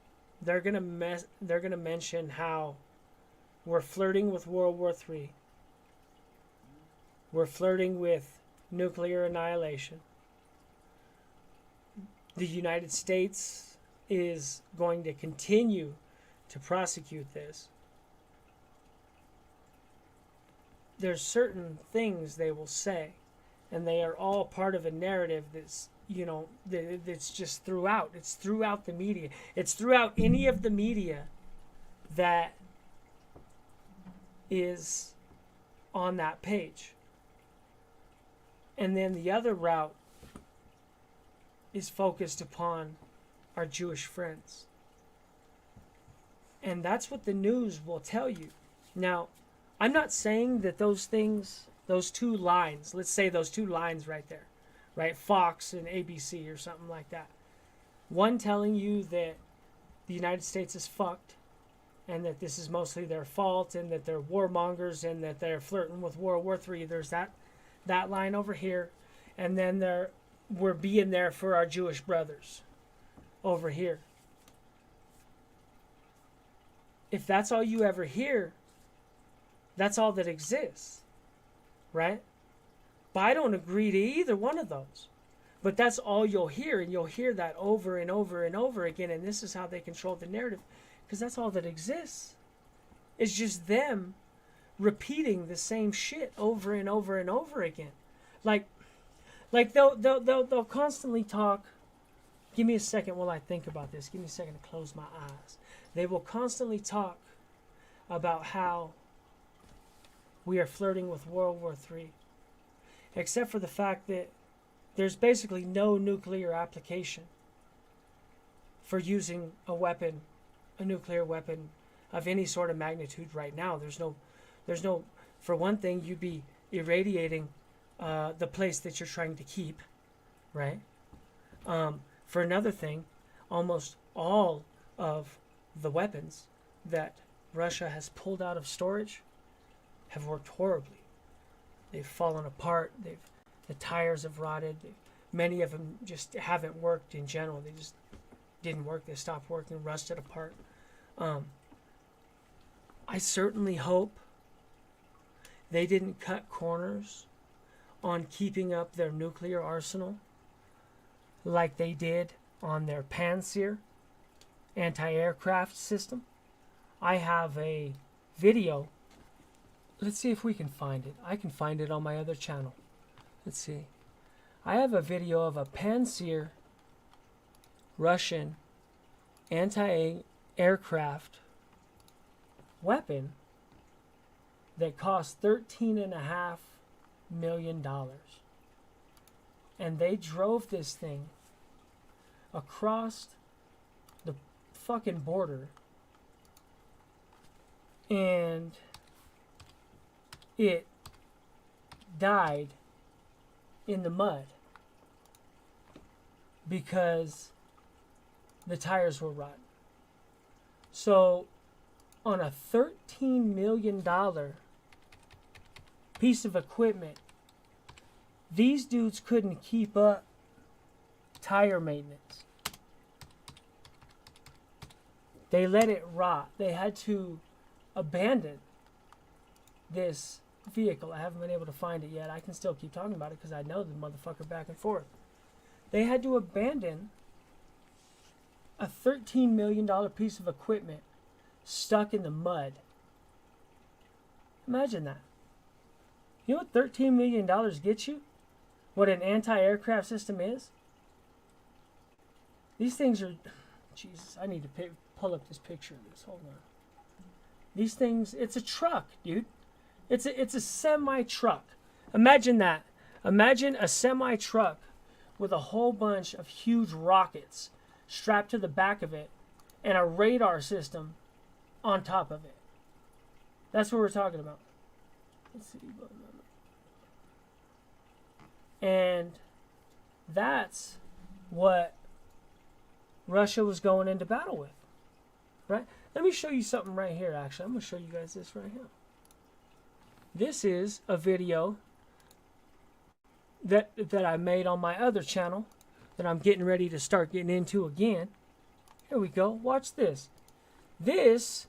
they're going to mention how we're flirting with World War III. We're flirting with nuclear annihilation. The United States is going to continue to prosecute this. There's certain things they will say, and they are all part of a narrative that's, that's just throughout. It's throughout the media. It's throughout any of the media that is on that page. And then the other route is focused upon our Jewish friends. And that's what the news will tell you. Now, I'm not saying that those things, those two lines, let's say those two lines right there, right? Fox and ABC or something like that. One telling you that the United States is fucked, and that this is mostly their fault, and that they're warmongers, and that they're flirting with World War III. There's that line over here. And then we're being there for our Jewish brothers over here. If that's all you ever hear, that's all that exists, right? But I don't agree to either one of those. But that's all you'll hear, and you'll hear that over and over and over again, and this is how they control the narrative, because that's all that exists. It's just them repeating the same shit over and over and over again. Like they'll constantly talk Give me a second while I think about this. Give me a second to close my eyes. They will constantly talk about how we are flirting with World War III, except for the fact that there's basically no nuclear application for using a weapon, a nuclear weapon of any sort of magnitude right now. There's no, for one thing, you'd be irradiating the place that you're trying to keep, right? For another thing, almost all of the weapons that Russia has pulled out of storage have worked horribly. They've fallen apart. The tires have rotted. Many of them just haven't worked in general. They just didn't work. They stopped working, rusted apart. I certainly hope they didn't cut corners on keeping up their nuclear arsenal like they did on their Panzer anti-aircraft system. I have a video. Let's see if we can find it. I can find it on my other channel. Let's see. I have a video of a Panzer Russian anti-aircraft weapon that cost $13.5 million. And they drove this thing across the fucking border, and it died in the mud because the tires were rotten. So on a $13 million piece of equipment, these dudes couldn't keep up tire maintenance. They let it rot. They had to abandon this vehicle. I haven't been able to find it yet. I can still keep talking about it because I know the motherfucker back and forth. They had to abandon a $13 million piece of equipment stuck in the mud. Imagine that. You know what $13 million gets you? What an anti-aircraft system is? These things are... Jesus, I need to pull up this picture of this. Hold on. These things... It's a truck, dude. It's a semi-truck. Imagine that. Imagine a semi-truck with a whole bunch of huge rockets strapped to the back of it and a radar system on top of it. That's what we're talking about. Let's see. And that's what Russia was going into battle with, right? Let me show you something right here, actually. I'm going to show you guys this right here. This is a video that I made on my other channel that I'm getting ready to start getting into again. Here we go. Watch this. This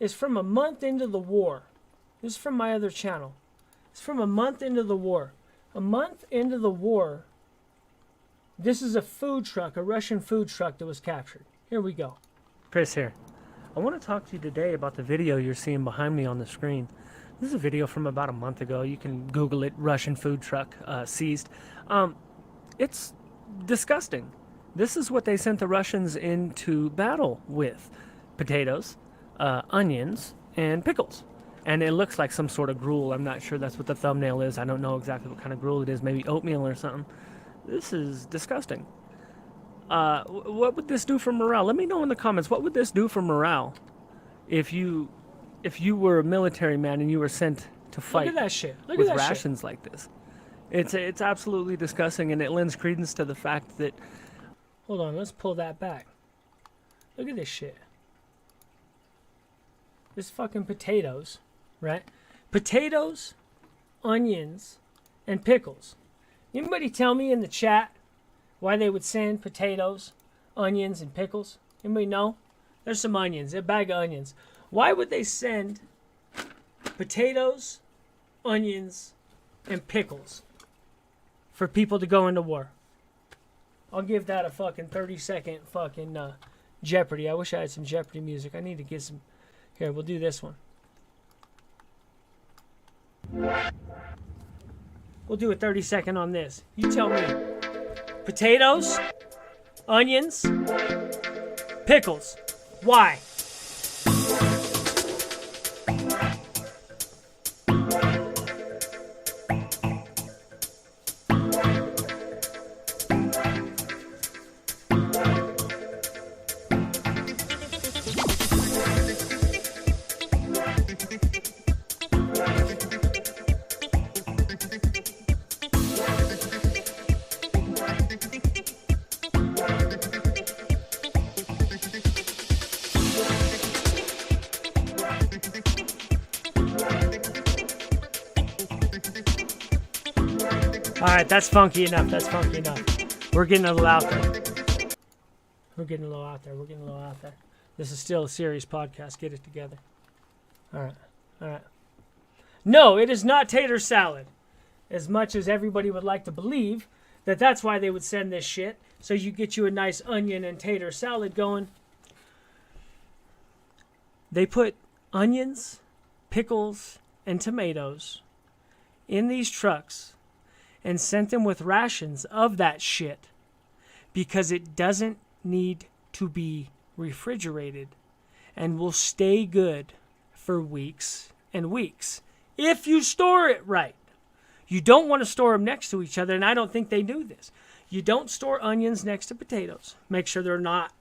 is from a month into the war. This is from my other channel. It's from a month into the war. A month into the war, this is a food truck, a Russian food truck that was captured. Here we go. Chris here. I want to talk to you today about the video you're seeing behind me on the screen. This is a video from about a month ago. You can Google it, Russian food truck seized. It's disgusting. This is what they sent the Russians into battle with. Potatoes, onions, and pickles. And it looks like some sort of gruel. I'm not sure that's what the thumbnail is. I don't know exactly what kind of gruel it is. Maybe oatmeal or something. This is disgusting. What would this do for morale? Let me know in the comments. What would this do for morale if you were a military man and you were sent to fight Look at that shit. Look with at that rations shit. like this? It's absolutely disgusting, and it lends credence to the fact that... Hold on, let's pull that back. Look at this shit. This fucking potatoes, right? Potatoes, onions, and pickles. Anybody tell me in the chat why they would send potatoes, onions, and pickles? Anybody know? There's some onions, a bag of onions. Why would they send potatoes, onions, and pickles for people to go into war? I'll give that a fucking 30-second fucking Jeopardy. I wish I had some Jeopardy music. I need to get some... Here, we'll do this one. We'll do a 30-second on this. You tell me. Potatoes, onions, pickles. Why? Alright, that's funky enough. That's funky enough. We're getting a little out there. We're getting a little out there. We're getting a little out there. This is still a serious podcast. Get it together. Alright. Alright. No, it is not tater salad. As much as everybody would like to believe that that's why they would send this shit. So you get you a nice onion and tater salad going. They put onions, pickles, and tomatoes in these trucks and sent them with rations of that shit because it doesn't need to be refrigerated and will stay good for weeks and weeks if you store it right. You don't want to store them next to each other, and I don't think they do this. You don't store onions next to potatoes. Make sure they're not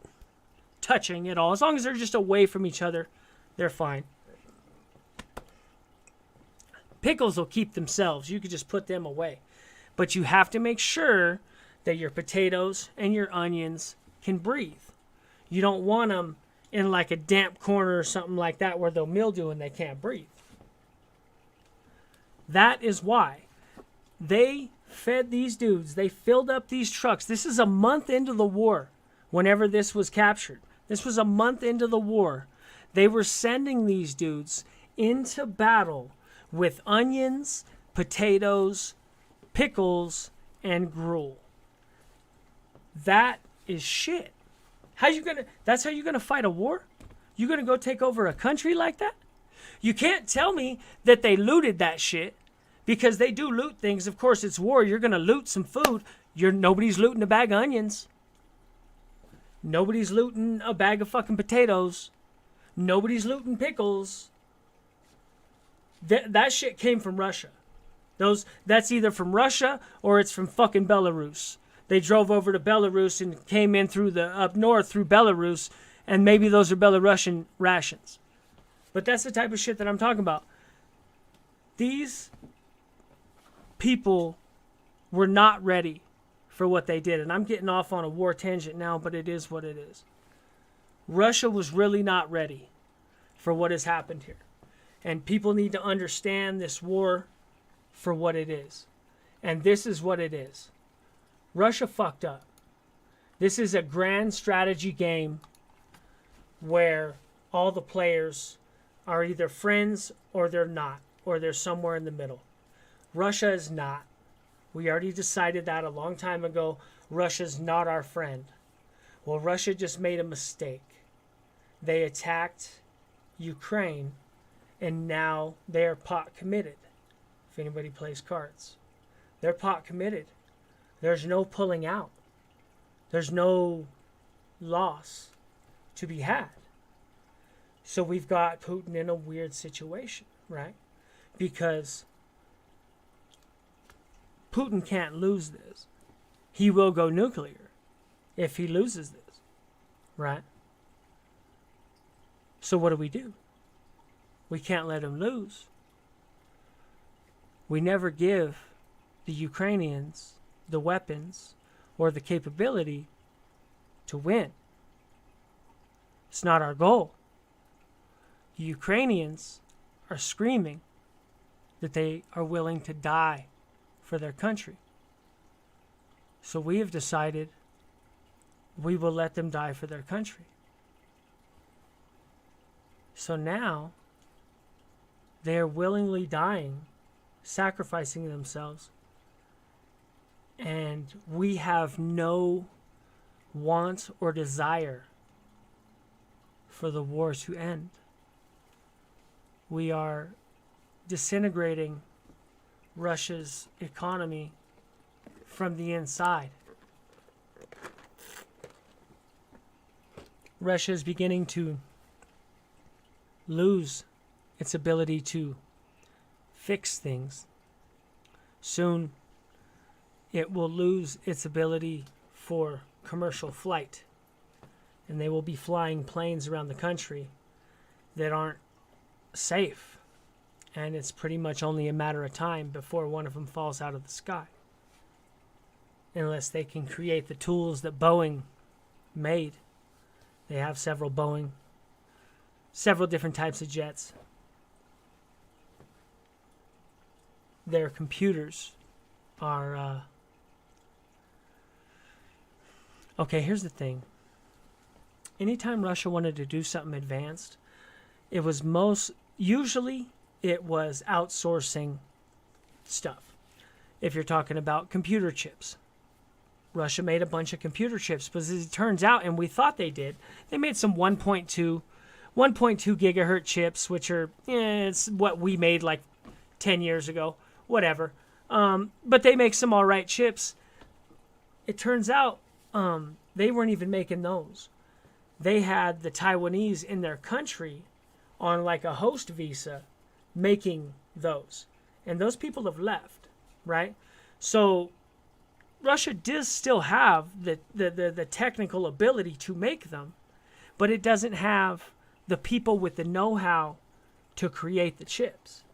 touching at all. As long as they're just away from each other, they're fine. Pickles will keep themselves. You could just put them away. But you have to make sure that your potatoes and your onions can breathe. You don't want them in like a damp corner or something like that where they'll mildew and they can't breathe. That is why they fed these dudes. They filled up these trucks. This is a month into the war whenever this was captured. This was a month into the war. They were sending these dudes into battle with onions, potatoes, pickles, and gruel. That is shit. That's how you're gonna fight a war? You gonna go take over a country like that? You can't tell me that they looted that shit, because they do loot things. Of course, it's war. You're gonna loot some food. Nobody's looting a bag of onions. Nobody's looting a bag of fucking potatoes. Nobody's looting pickles. That shit came from Russia. That's either from Russia or it's from fucking Belarus. They drove over to Belarus and came in through up north through Belarus, and maybe those are Belarusian rations. But that's the type of shit that I'm talking about. These people were not ready for what they did. And I'm getting off on a war tangent now, but it is what it is. Russia was really not ready for what has happened here. And people need to understand this war for what it is. And this is what it is. Russia fucked up. This is a grand strategy game where all the players are either friends or they're not, or they're somewhere in the middle. Russia is not. We already decided that a long time ago. Russia's not our friend. Well, Russia just made a mistake. They attacked Ukraine, and now they're pot committed. If anybody plays cards, they're pot committed. There's no pulling out. There's no loss to be had. So we've got Putin in a weird situation, right? Because Putin can't lose this. He will go nuclear if he loses this, right? So what do? We can't let him lose. We never give the Ukrainians the weapons or the capability to win. It's not our goal. The Ukrainians are screaming that they are willing to die for their country. So we have decided we will let them die for their country. So now they are willingly dying, sacrificing themselves, and we have no want or desire for the war to end. We are disintegrating Russia's economy from the inside. Russia is beginning to lose its ability to fix things. Soon, it will lose its ability for commercial flight. And they will be flying planes around the country that aren't safe. And it's pretty much only a matter of time before one of them falls out of the sky. Unless they can create the tools that Boeing made. They have several different types of jets. Their computers are... Okay, here's the thing. Anytime Russia wanted to do something advanced, it was usually it was outsourcing stuff. If you're talking about computer chips, Russia made a bunch of computer chips, but as it turns out, and we thought they did, they made some 1.2 gigahertz chips, which are, it's what we made like 10 years ago, whatever. But they make some all right chips. It turns out they weren't even making those. They had the Taiwanese in their country on like a host visa making those. And those people have left, right? So Russia does still have the technical ability to make them, but it doesn't have the people with the know-how to create the chips.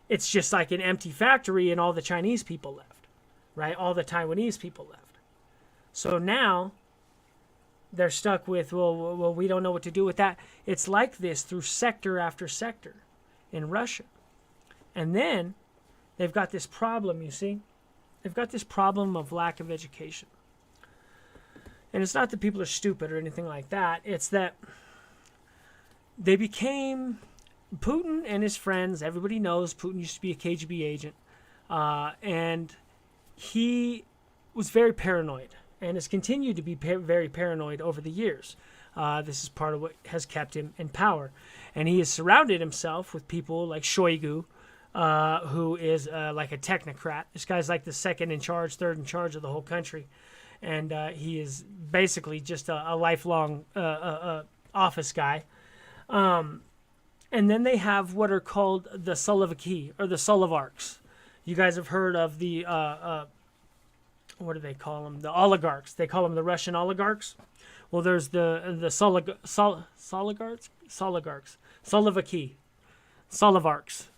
It's just like an empty factory and all the Chinese people left, right? All the Taiwanese people left. So now they're stuck with, well, we don't know what to do with that. It's like this through sector after sector in Russia. And then they've got this problem, you see? They've got this problem of lack of education. And it's not that people are stupid or anything like that. It's that they became... Putin and his friends, everybody knows Putin used to be a KGB agent. And he was very paranoid and has continued to be very paranoid over the years. This is part of what has kept him in power. And he has surrounded himself with people like Shoigu, who is like a technocrat. This guy's like the third in charge of the whole country. And he is basically just a lifelong office guy. And then they have what are called the Soloviki, or the Soligarchs. You guys have heard of the, what do they call them? The oligarchs. They call them the Russian oligarchs. Well, there's the Soligarchs? Soloviki. Soligarchs.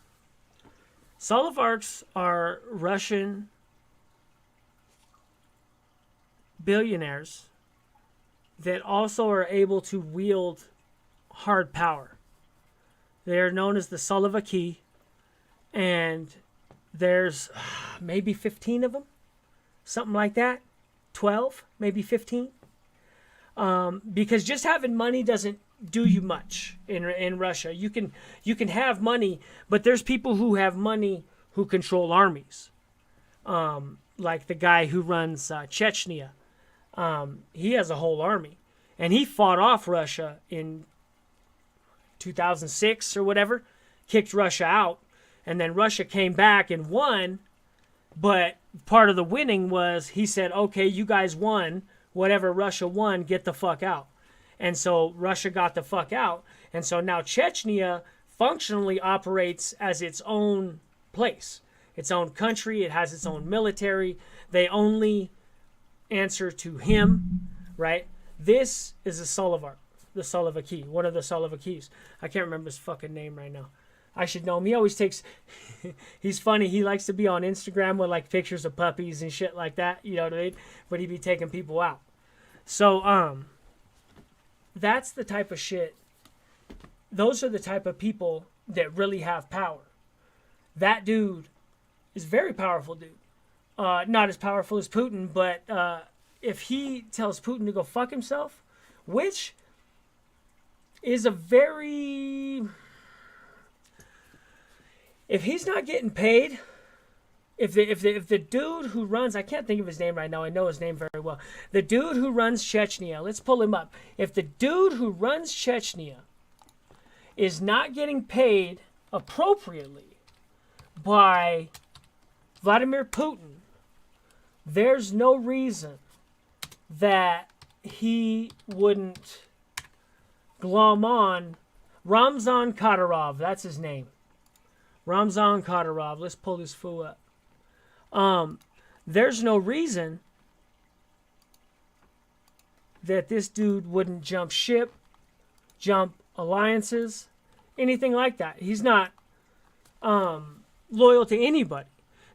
Soligarchs are Russian billionaires that also are able to wield hard power. They are known as the Soloviki, and there's maybe 15 of them, something like that, 12, maybe 15. Because just having money doesn't do you much in Russia. You can have money, but there's people who have money who control armies, like the guy who runs Chechnya. He has a whole army, and he fought off Russia in 2006 or whatever, kicked Russia out, and then Russia came back and won, but part of the winning was he said, okay, you guys won, whatever Russia won, get the fuck out. And so Russia got the fuck out, and so now Chechnya functionally operates as its own place, its own country. It has its own military. They only answer to him, right? This is a Soligarch. The Soloviki, one of the Solovikis. I can't remember his fucking name right now. I should know him. He always takes... He's funny. He likes to be on Instagram with like pictures of puppies and shit like that. You know what I mean? But he'd be taking people out. So, that's the type of shit. Those are the type of people that really have power. That dude is a very powerful dude. Not as powerful as Putin, but if he tells Putin to go fuck himself, which... is a very... If he's not getting paid, if the dude who runs... I can't think of his name right now. I know his name very well. The dude who runs Chechnya, let's pull him up. If the dude who runs Chechnya is not getting paid appropriately by Vladimir Putin, there's no reason that he wouldn't glom on Ramzan Kadyrov. That's his name. Ramzan Kadyrov. Let's pull this fool up. There's no reason that this dude wouldn't jump ship, jump alliances, anything like that. He's not loyal to anybody.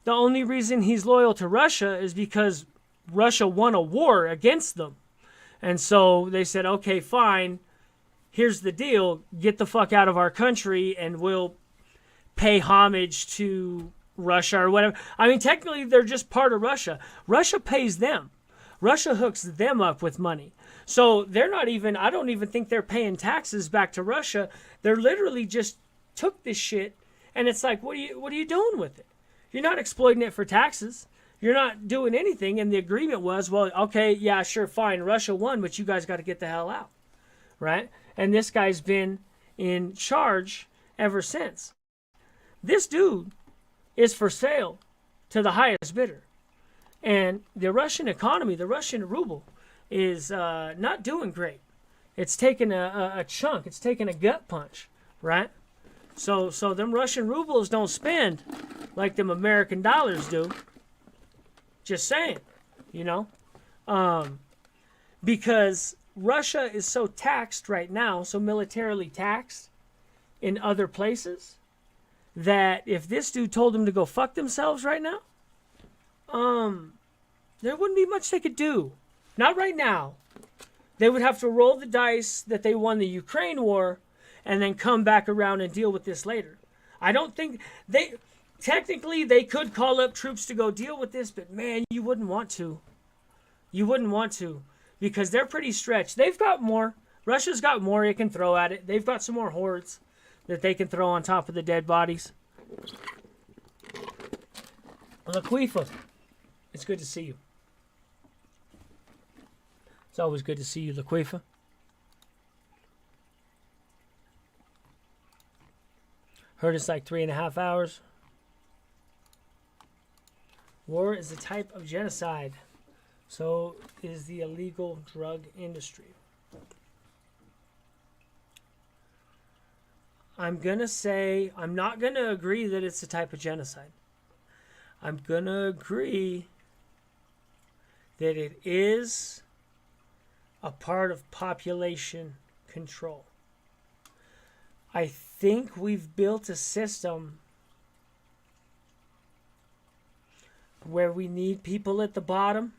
The only reason he's loyal to Russia is because Russia won a war against them. And so they said, okay, fine, here's the deal. Get the fuck out of our country and we'll pay homage to Russia or whatever. I mean, technically, they're just part of Russia. Russia pays them. Russia hooks them up with money. So they're not even, I don't even think they're paying taxes back to Russia. They're literally just took this shit and it's like, what are you doing with it? You're not exploiting it for taxes. You're not doing anything. And the agreement was, well, okay, yeah, sure, fine. Russia won, but you guys got to get the hell out. Right? And this guy's been in charge ever since. This dude is for sale to the highest bidder. And the Russian economy, the Russian ruble, is not doing great. It's taking a chunk. It's taking a gut punch, right? So them Russian rubles don't spend like them American dollars do. Just saying, you know? Because Russia is so taxed right now, so militarily taxed in other places, that if this dude told them to go fuck themselves right now, there wouldn't be much they could do. Not right now. They would have to roll the dice that they won the Ukraine war and then come back around and deal with this later. I don't think technically they could call up troops to go deal with this, but man, you wouldn't want to. You wouldn't want to because they're pretty stretched. They've got more. Russia's got more it can throw at it. They've got some more hordes that they can throw on top of the dead bodies. Laquifa, it's good to see you. It's always good to see you, Laquifa. Heard it's like 3.5 hours. War is a type of genocide. So is the illegal drug industry. I'm going to say, I'm not going to agree that it's a type of genocide. I'm going to agree that it is a part of population control. I think we've built a system where we need people at the bottom.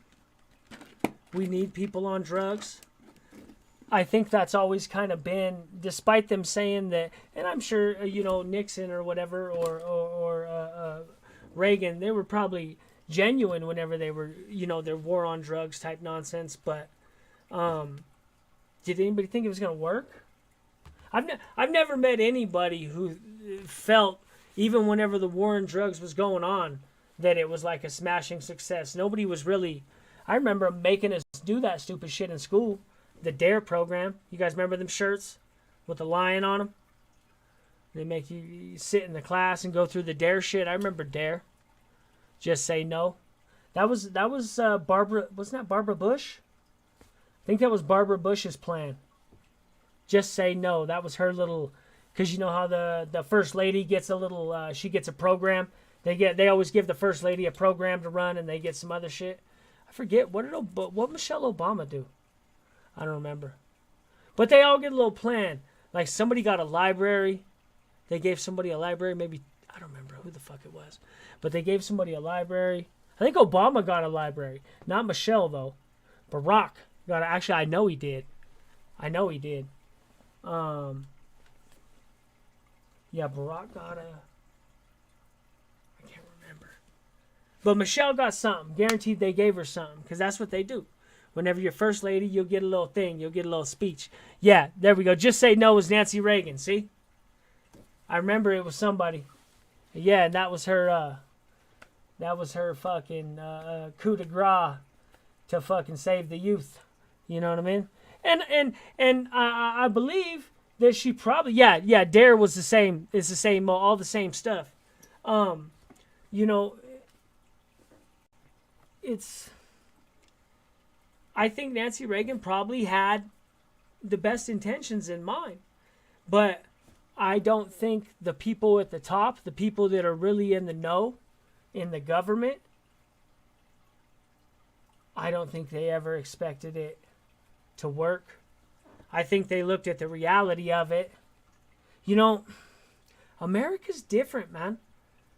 We need people on drugs. I think that's always kind of been, despite them saying that, and I'm sure, Nixon or whatever, or Reagan, they were probably genuine whenever they were, their war on drugs type nonsense, but did anybody think it was going to work? I've never met anybody who felt, even whenever the war on drugs was going on, that it was like a smashing success. Nobody was really, I remember making us do that stupid shit in school. The DARE program. You guys remember them shirts with the lion on them? They make you sit in the class and go through the DARE shit. I remember DARE. Just say no. That was Barbara, wasn't that Barbara Bush? I think that was Barbara Bush's plan. Just say no. That was her little, because you know how the first lady gets a little, she gets a program. They always give the first lady a program to run, and they get some other shit. I forget what Michelle Obama do. I don't remember. But they all get a little plan. Like somebody got a library. They gave somebody a library. Maybe, I don't remember who the fuck it was. But they gave somebody a library. I think Obama got a library. Not Michelle, though. Barack got actually, I know he did. Yeah, Barack got a, I can't remember. But Michelle got something. Guaranteed they gave her something. Because that's what they do. Whenever you're first lady, you'll get a little thing. You'll get a little speech. Yeah, there we go. Just say no was Nancy Reagan. See? I remember it was somebody. Yeah, and that was her fucking coup de grace to fucking save the youth. You know what I mean? And I believe that she probably, yeah, DARE was the same. It's the same, all the same stuff. I think Nancy Reagan probably had the best intentions in mind. But I don't think the people at the top, the people that are really in the know in the government, I don't think they ever expected it to work. I think they looked at the reality of it. You know, America's different, man.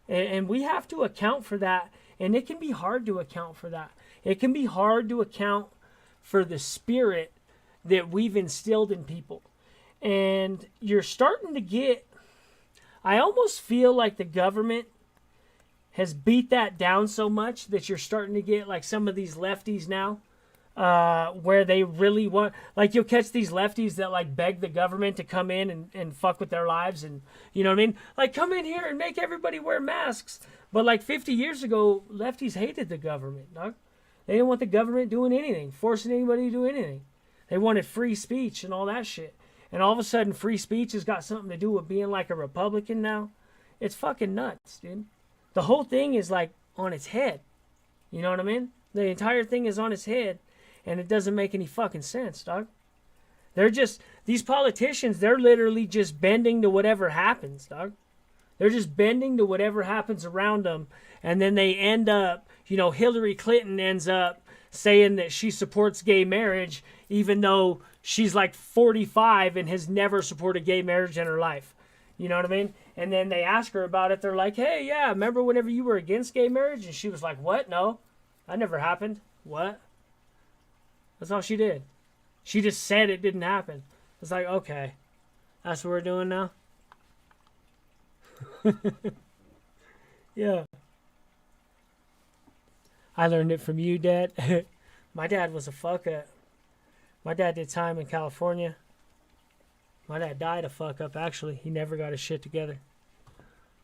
And we have to account for that. And it can be hard to account for that. It can be hard to account for the spirit that we've instilled in people. And you're starting to get, I almost feel like the government has beat that down so much that you're starting to get like some of these lefties now, where they really want, like you'll catch these lefties that like beg the government to come in and fuck with their lives, and you know what I mean? Like, come in here and make everybody wear masks. But like 50 years ago, lefties hated the government, dog. They didn't want the government doing anything, forcing anybody to do anything. They wanted free speech and all that shit. And all of a sudden, free speech has got something to do with being like a Republican now. It's fucking nuts, dude. The whole thing is like on its head. You know what I mean? The entire thing is on its head, and it doesn't make any fucking sense, dog. They're just, these politicians, they're literally just bending to whatever happens, dog. They're just bending to whatever happens around them, and then they end up, you know, Hillary Clinton ends up saying that she supports gay marriage, even though she's like 45 and has never supported gay marriage in her life. You know what I mean? And then they ask her about it. They're like, hey, yeah, remember whenever you were against gay marriage? And she was like, what? No, that never happened. What? That's all she did. She just said it didn't happen. It's like, okay, that's what we're doing now? Yeah. I learned it from you, Dad. My dad was a fuck up. My dad did time in California. My dad died a fuck up, actually. He never got his shit together.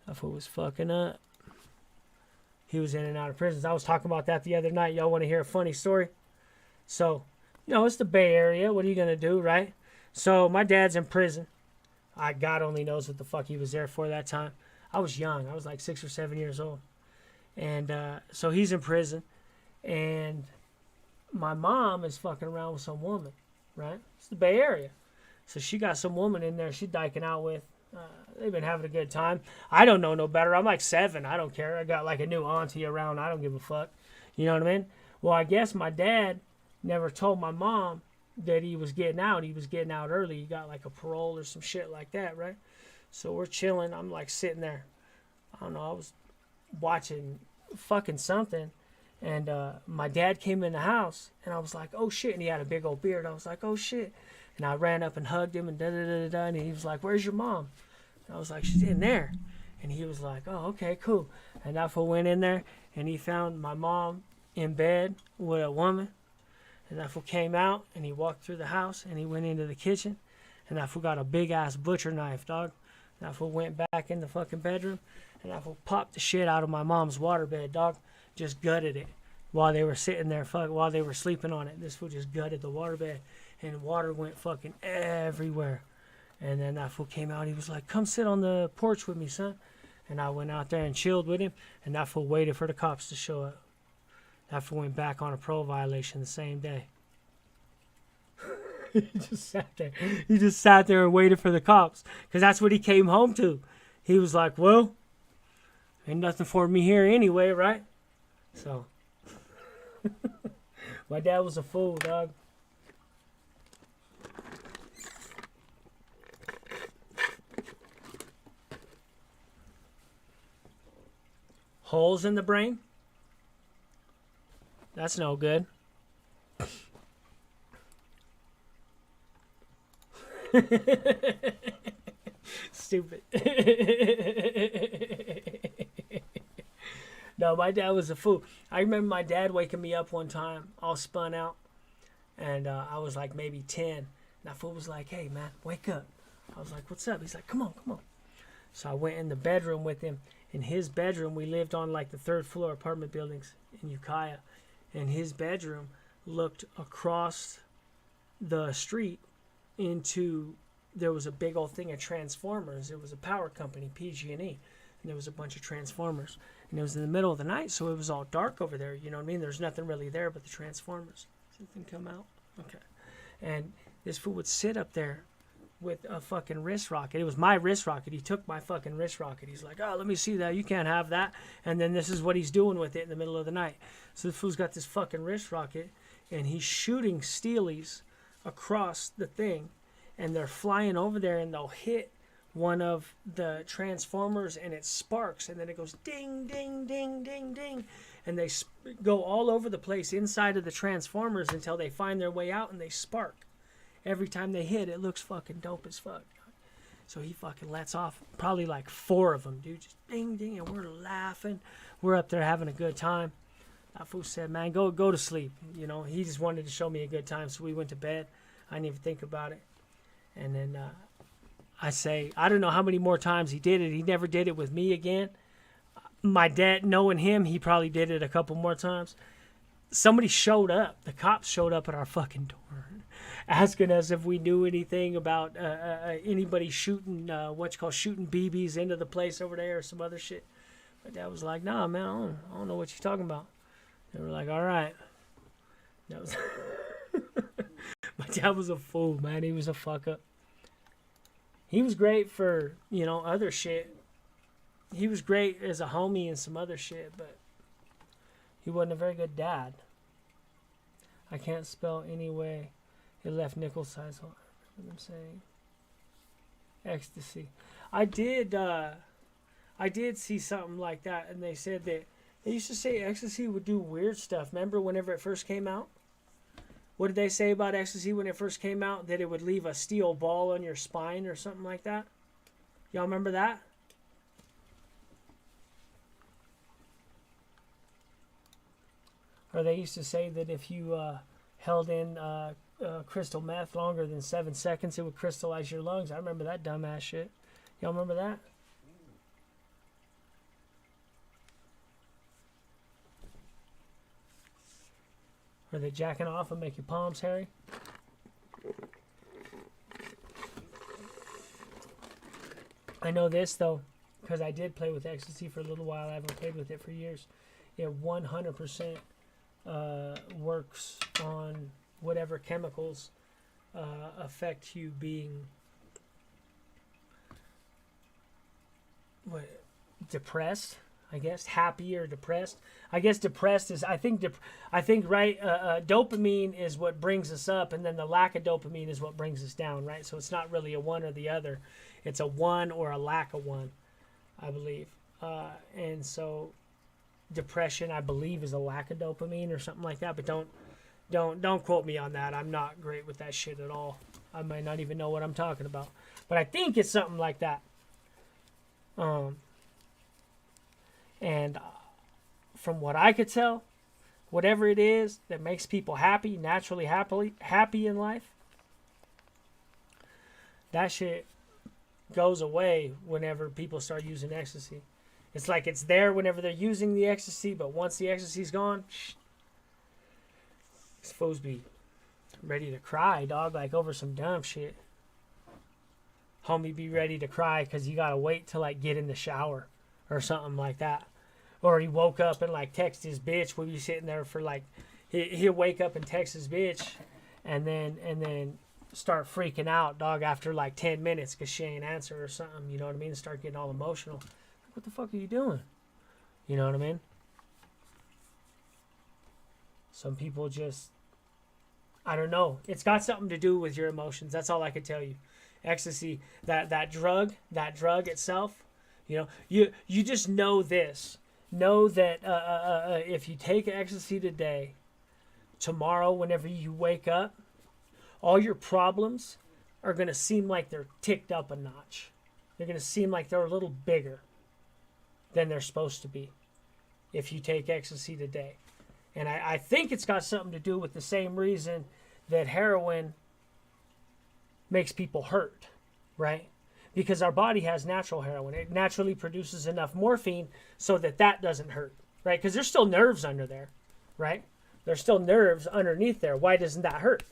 That fool was fucking up. He was in and out of prisons. I was talking about that the other night. Y'all want to hear a funny story? So, you know, it's the Bay Area. What are you going to do, right? So, my dad's in prison. God only knows what the fuck he was there for that time. I was young. I was like 6 or 7 years old. And so he's in prison. And my mom is fucking around with some woman, right? It's the Bay Area. So she got some woman in there she's dyking out with. They've been having a good time. I don't know no better. I'm like 7. I don't care. I got like a new auntie around. I don't give a fuck. You know what I mean? Well, I guess my dad never told my mom that he was getting out. He was getting out early. He got like a parole or some shit like that, right? So we're chilling. I'm like sitting there. I don't know. I was watching fucking something. And my dad came in the house. And I was like, oh shit. And he had a big old beard. I was like, oh shit. And I ran up and hugged him and da-da-da-da-da. And he was like, where's your mom? And I was like, she's in there. And he was like, oh, okay, cool. And that fool went in there. And he found my mom in bed with a woman. And that fool came out. And he walked through the house. And he went into the kitchen. And that fool got a big-ass butcher knife, dog. And that fool went back in the fucking bedroom. And that fool popped the shit out of my mom's waterbed, dog. Just gutted it while they were sitting there, while they were sleeping on it. This fool just gutted the waterbed. And water went fucking everywhere. And then that fool came out. He was like, come sit on the porch with me, son. And I went out there and chilled with him. And that fool waited for the cops to show up. That fool went back on a parole violation the same day. He just sat there. He just sat there and waited for the cops. Because that's what he came home to. He was like, well, ain't nothing for me here anyway, right? So, my dad was a fool, dog. Holes in the brain? That's no good. Stupid. No, my dad was a fool. I remember my dad waking me up one time, all spun out, and I was like maybe 10. And that fool was like, hey, man, wake up. I was like, what's up? He's like, come on, come on. So I went in the bedroom with him. In his bedroom, we lived on like the 3rd floor apartment buildings in Ukiah. And his bedroom looked across the street into, there was a big old thing of transformers. It was a power company, PG&E. And there was a bunch of transformers. And it was in the middle of the night, so it was all dark over there. You know what I mean? There's nothing really there but the transformers. Something come out? Okay. And this fool would sit up there with a fucking wrist rocket. It was my wrist rocket. He took my fucking wrist rocket. He's like, oh, let me see that. You can't have that. And then this is what he's doing with it in the middle of the night. So the fool's got this fucking wrist rocket, and he's shooting steelies across the thing, and they're flying over there, and they'll hit one of the transformers, and it sparks, and then it goes ding, ding, ding, ding, ding, and they go all over the place inside of the transformers until they find their way out, and they spark. Every time they hit, it looks fucking dope as fuck. So he fucking lets off probably like 4 of them, dude. Just ding, ding, and we're laughing. We're up there having a good time. That fool said, man, go to sleep. You know, he just wanted to show me a good time, so we went to bed. I didn't even think about it. And then I say, I don't know how many more times he did it. He never did it with me again. My dad, knowing him, he probably did it a couple more times. Somebody showed up. The cops showed up at our fucking door, asking us if we knew anything about anybody shooting shooting BBs into the place over there or some other shit. My dad was like, nah, man, I don't know what you're talking about. They were like, all right. That was my dad was a fool, man. He was a fuck up. He was great for, other shit. He was great as a homie and some other shit, but he wasn't a very good dad. I can't spell any way. It left nickel size hole. What I'm saying. Ecstasy. I did see something like that, and they said that they used to say ecstasy would do weird stuff. Remember whenever it first came out? What did they say about ecstasy when it first came out? That it would leave a steel ball on your spine or something like that? Y'all remember that? Or they used to say that if you held in crystal meth longer than 7 seconds, it would crystallize your lungs. I remember that dumbass shit. Y'all remember that? Or they jacking off and make your palms hairy? I know this, though, because I did play with ecstasy for a little while. I haven't played with it for years. It 100% works on whatever chemicals affect you being depressed. I guess happy or depressed. I guess depressed is. I think right. Dopamine is what brings us up, and then the lack of dopamine is what brings us down. Right. So it's not really a one or the other. It's a one or a lack of one, I believe. And so depression, I believe, is a lack of dopamine or something like that. But don't quote me on that. I'm not great with that shit at all. I might not even know what I'm talking about. But I think it's something like that. And from what I could tell, whatever it is that makes people happy, naturally happy in life, that shit goes away whenever people start using ecstasy. It's like it's there whenever they're using the ecstasy, but once the ecstasy's gone, these fools be ready to cry, dog, like over some dumb shit. Homie be ready to cry because you gotta wait to like get in the shower or something like that. Or he woke up and like text his bitch when you sitting there for like he'll wake up and text his bitch and then start freaking out, dog, after like 10 minutes because she ain't answer or something, you know what I mean? Start getting all emotional. Like, what the fuck are you doing? You know what I mean? Some people just, I don't know. It's got something to do with your emotions. That's all I could tell you. Ecstasy, that drug itself, you just know this. Know that if you take ecstasy today, tomorrow, whenever you wake up, all your problems are going to seem like they're ticked up a notch. They're going to seem like they're a little bigger than they're supposed to be if you take ecstasy today. And I think it's got something to do with the same reason that heroin makes people hurt, right? Because our body has natural heroin. It naturally produces enough morphine so that doesn't hurt, right? Because there's still nerves under there, right? There's still nerves underneath there. Why doesn't that hurt?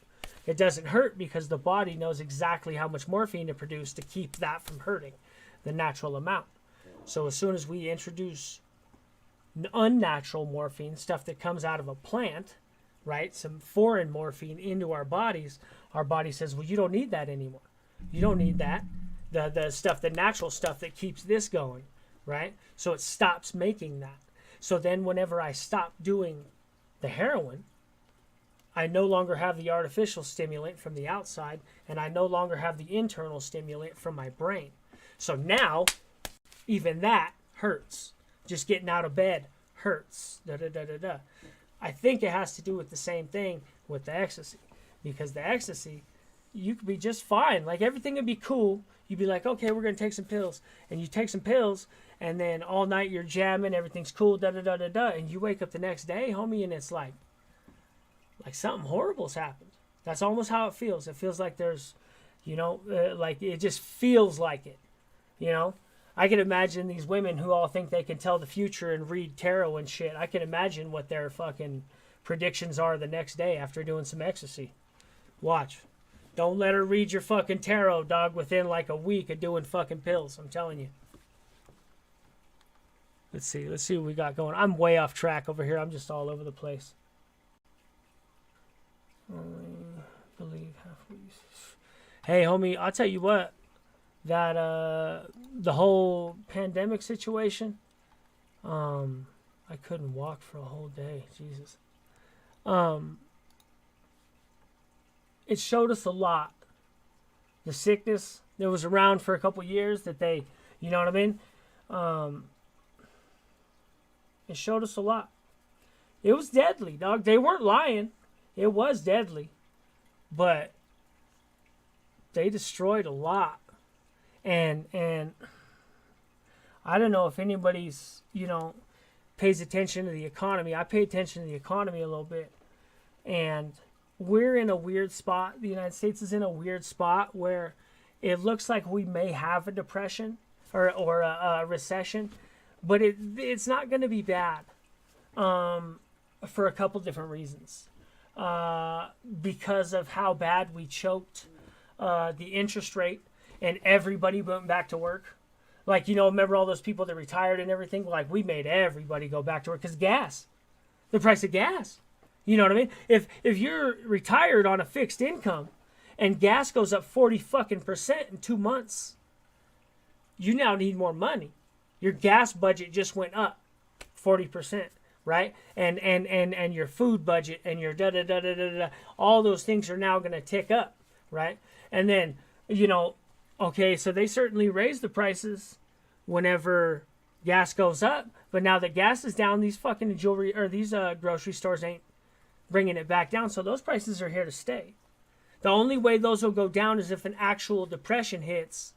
It doesn't hurt because the body knows exactly how much morphine to produce to keep that from hurting, the natural amount. So as soon as we introduce unnatural morphine, stuff that comes out of a plant, right, some foreign morphine into our bodies, our body says, well, you don't need that anymore. You don't need that. The stuff, the natural stuff that keeps this going, right? So it stops making that. So then whenever I stop doing the heroin, I no longer have the artificial stimulant from the outside, and I no longer have the internal stimulant from my brain. So now, even that hurts. Just getting out of bed hurts. I think it has to do with the same thing with the ecstasy. Because the ecstasy, you could be just fine. Like, everything would be cool. You'd be like, okay, we're going to take some pills. And you take some pills, and then all night you're jamming, everything's cool, and you wake up the next day, homie, and it's like something horrible's happened. That's almost how it feels. It feels like there's, like it just feels like it, I can imagine these women who all think they can tell the future and read tarot and shit. I can imagine what their fucking predictions are the next day after doing some ecstasy. Watch. Don't let her read your fucking tarot, dog, within like a week of doing fucking pills. I'm telling you. Let's see what we got going. I'm way off track over here. I'm just all over the place. Believe halfway. Hey, homie, I'll tell you what. That the whole pandemic situation, I couldn't walk for a whole day. Jesus. It showed us a lot. The sickness that was around for a couple years that they, you know what I mean? It showed us a lot. It was deadly, dog. They weren't lying. It was deadly. But they destroyed a lot. And I don't know if anybody's, pays attention to the economy. I pay attention to the economy a little bit. And we're in a weird spot. The United States is in a weird spot where it looks like we may have a depression or a recession, but it's not going to be bad for a couple different reasons. Because of how bad we choked the interest rate and everybody went back to work. Like, remember all those people that retired and everything? Like, we made everybody go back to work because gas, the price of gas. You know what I mean? If you're retired on a fixed income and gas goes up 40% in 2 months, you now need more money. Your gas budget just went up 40%, right? And your food budget and your all those things are now going to tick up, right? And then, okay, so they certainly raise the prices whenever gas goes up, but now that gas is down, these fucking jewelry or these grocery stores ain't bringing it back down, so those prices are here to stay. The only way those will go down is if an actual depression hits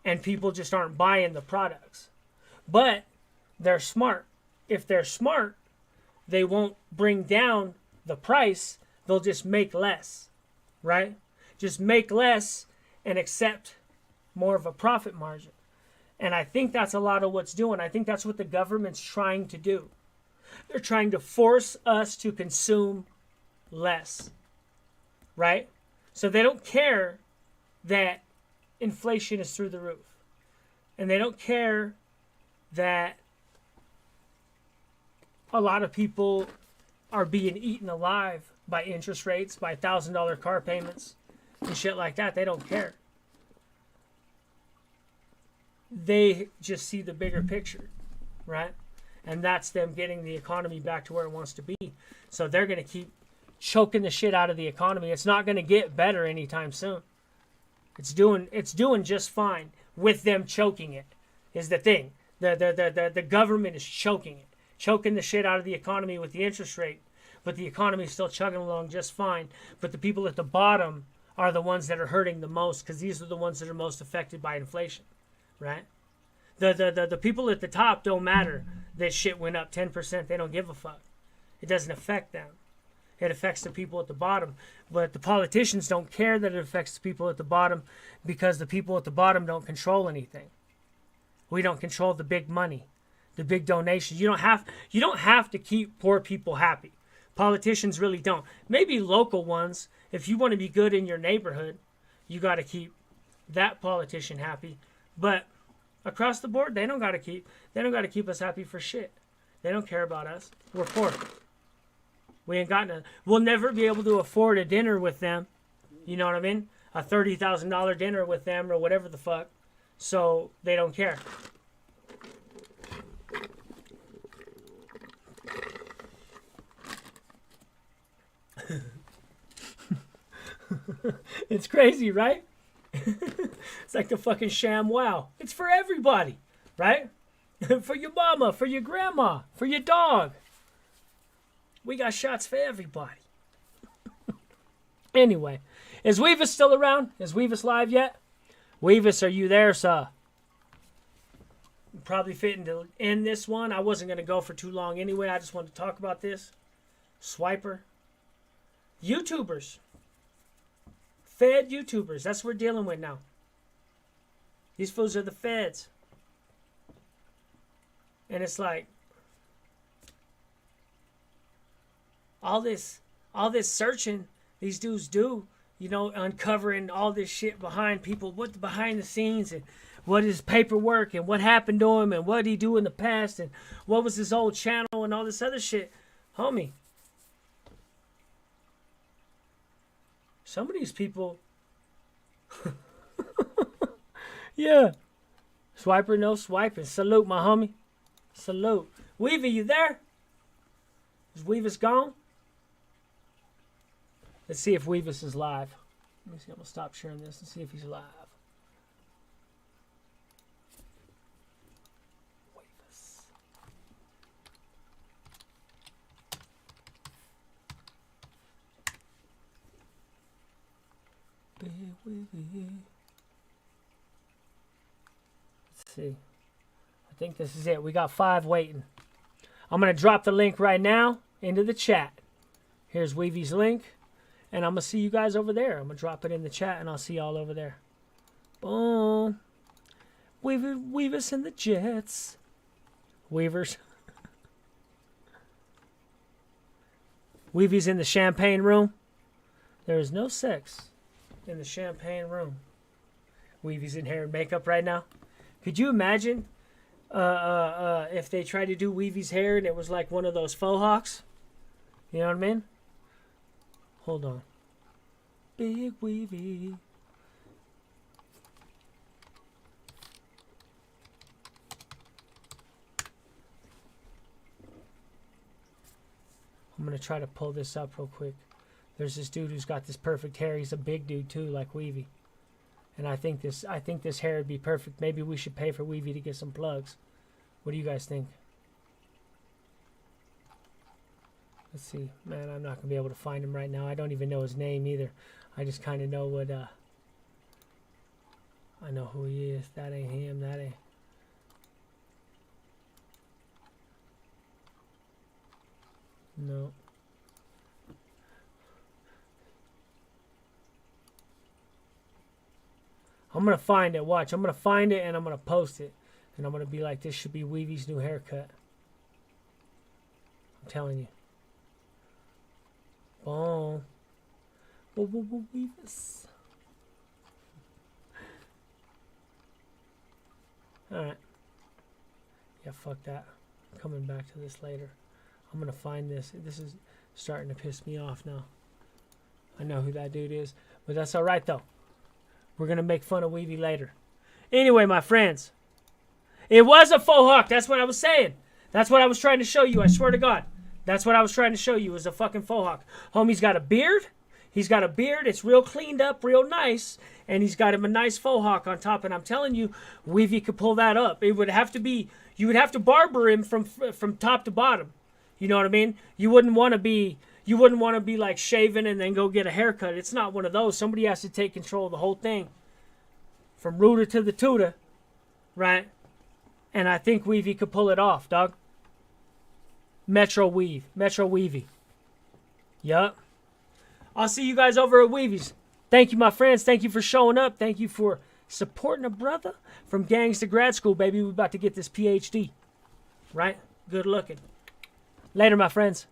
and people just aren't buying the products. But they're smart. If they're smart, they won't bring down the price, they'll just make less, right? Just make less and accept more of a profit margin. And I think that's a lot of what's doing. I think that's what the government's trying to do. They're trying to force us to consume less, right? So they don't care that inflation is through the roof. And they don't care that a lot of people are being eaten alive by interest rates, by $1,000 car payments, and shit like that. They don't care. They just see the bigger picture, right? And that's them getting the economy back to where it wants to be. So they're going to keep choking the shit out of the economy. It's not going to get better anytime soon. It's doing just fine with them choking it, is the thing. The government is choking it. Choking the shit out of the economy with the interest rate. But the economy is still chugging along just fine. But the people at the bottom are the ones that are hurting the most, because these are the ones that are most affected by inflation, right? The people at the top don't matter that shit went up 10%. They don't give a fuck. It doesn't affect them. It affects the people at the bottom. But the politicians don't care that it affects the people at the bottom, because the people at the bottom don't control anything. We don't control the big money, the big donations. You don't have to keep poor people happy. Politicians really don't. Maybe local ones. If you want to be good in your neighborhood, you got to keep that politician happy. But across the board, they don't got to keep us happy for shit. They don't care about us. We're poor. We ain't got none. We'll never be able to afford a dinner with them. You know what I mean? A $30,000 dinner with them or whatever the fuck. So they don't care. It's crazy, right? It's like the fucking sham wow. It's for everybody, right? For your mama, for your grandma, for your dog. We got shots for everybody. Anyway, is Weavis still around? Is Weavis live yet? Weavis, are you there, sir? Probably fitting to end this one. I wasn't going to go for too long anyway. I just wanted to talk about this. Swiper. YouTubers. Fed YouTubers. That's what we're dealing with now. These fools are the feds. And it's like all this searching these dudes do, you know, uncovering all this shit behind people, what behind the scenes and what is paperwork and what happened to him and what he do in the past and what was his old channel and all this other shit. Homie, some of these people yeah. Swiper, no swiping. Salute, my homie. Salute. Weavy, you there? Is Weavis gone? Let's see if Weavis is live. Let me see. I'm going to stop sharing this and see if he's live. Weavis. Big Weavy. Let's see. I think this is it. We got 5 waiting. I'm going to drop the link right now into the chat. Here's Weavy's link. And I'm going to see you guys over there. I'm going to drop it in the chat and I'll see y'all over there. Boom. Weavers and the Jets. Weavers. Weavy's in the champagne room. There is no sex in the champagne room. Weavy's in hair and makeup right now. Could you imagine if they tried to do Weavy's hair and it was like one of those faux hawks? You know what I mean? Hold on. Big Weavy. I'm going to try to pull this up real quick. There's this dude who's got this perfect hair. He's a big dude too, like Weavy. And I think this hair would be perfect. Maybe we should pay for Weavy to get some plugs. What do you guys think? Let's see. Man, I'm not going to be able to find him right now. I don't even know his name either. I just kind of know what, I know who he is. That ain't him. That ain't. No. I'm going to find it. Watch. I'm going to find it and I'm going to post it. And I'm going to be like, this should be Weavy's new haircut. I'm telling you. Boom. Weavis. Alright. Yeah, fuck that. I'm coming back to this later. I'm going to find this. This is starting to piss me off now. I know who that dude is. But that's alright, though. We're going to make fun of Weavy later. Anyway, my friends. It was a faux hawk. That's what I was saying. That's what I was trying to show you. I swear to God. That's what I was trying to show you. Was a fucking faux hawk. Homie's got a beard. He's got a beard. It's real cleaned up, real nice. And he's got him a nice faux hawk on top. And I'm telling you, Weavy could pull that up. It would have to be, you would have to barber him from top to bottom. You know what I mean? You wouldn't want to be like shaving and then go get a haircut. It's not one of those. Somebody has to take control of the whole thing. From rooter to the tutor. Right? And I think Weavy could pull it off, dog. Metro Weavy. Yup. I'll see you guys over at Weavy's. Thank you, my friends. Thank you for showing up. Thank you for supporting a brother from gangs to grad school, baby. We're about to get this PhD. Right? Good looking. Later, my friends.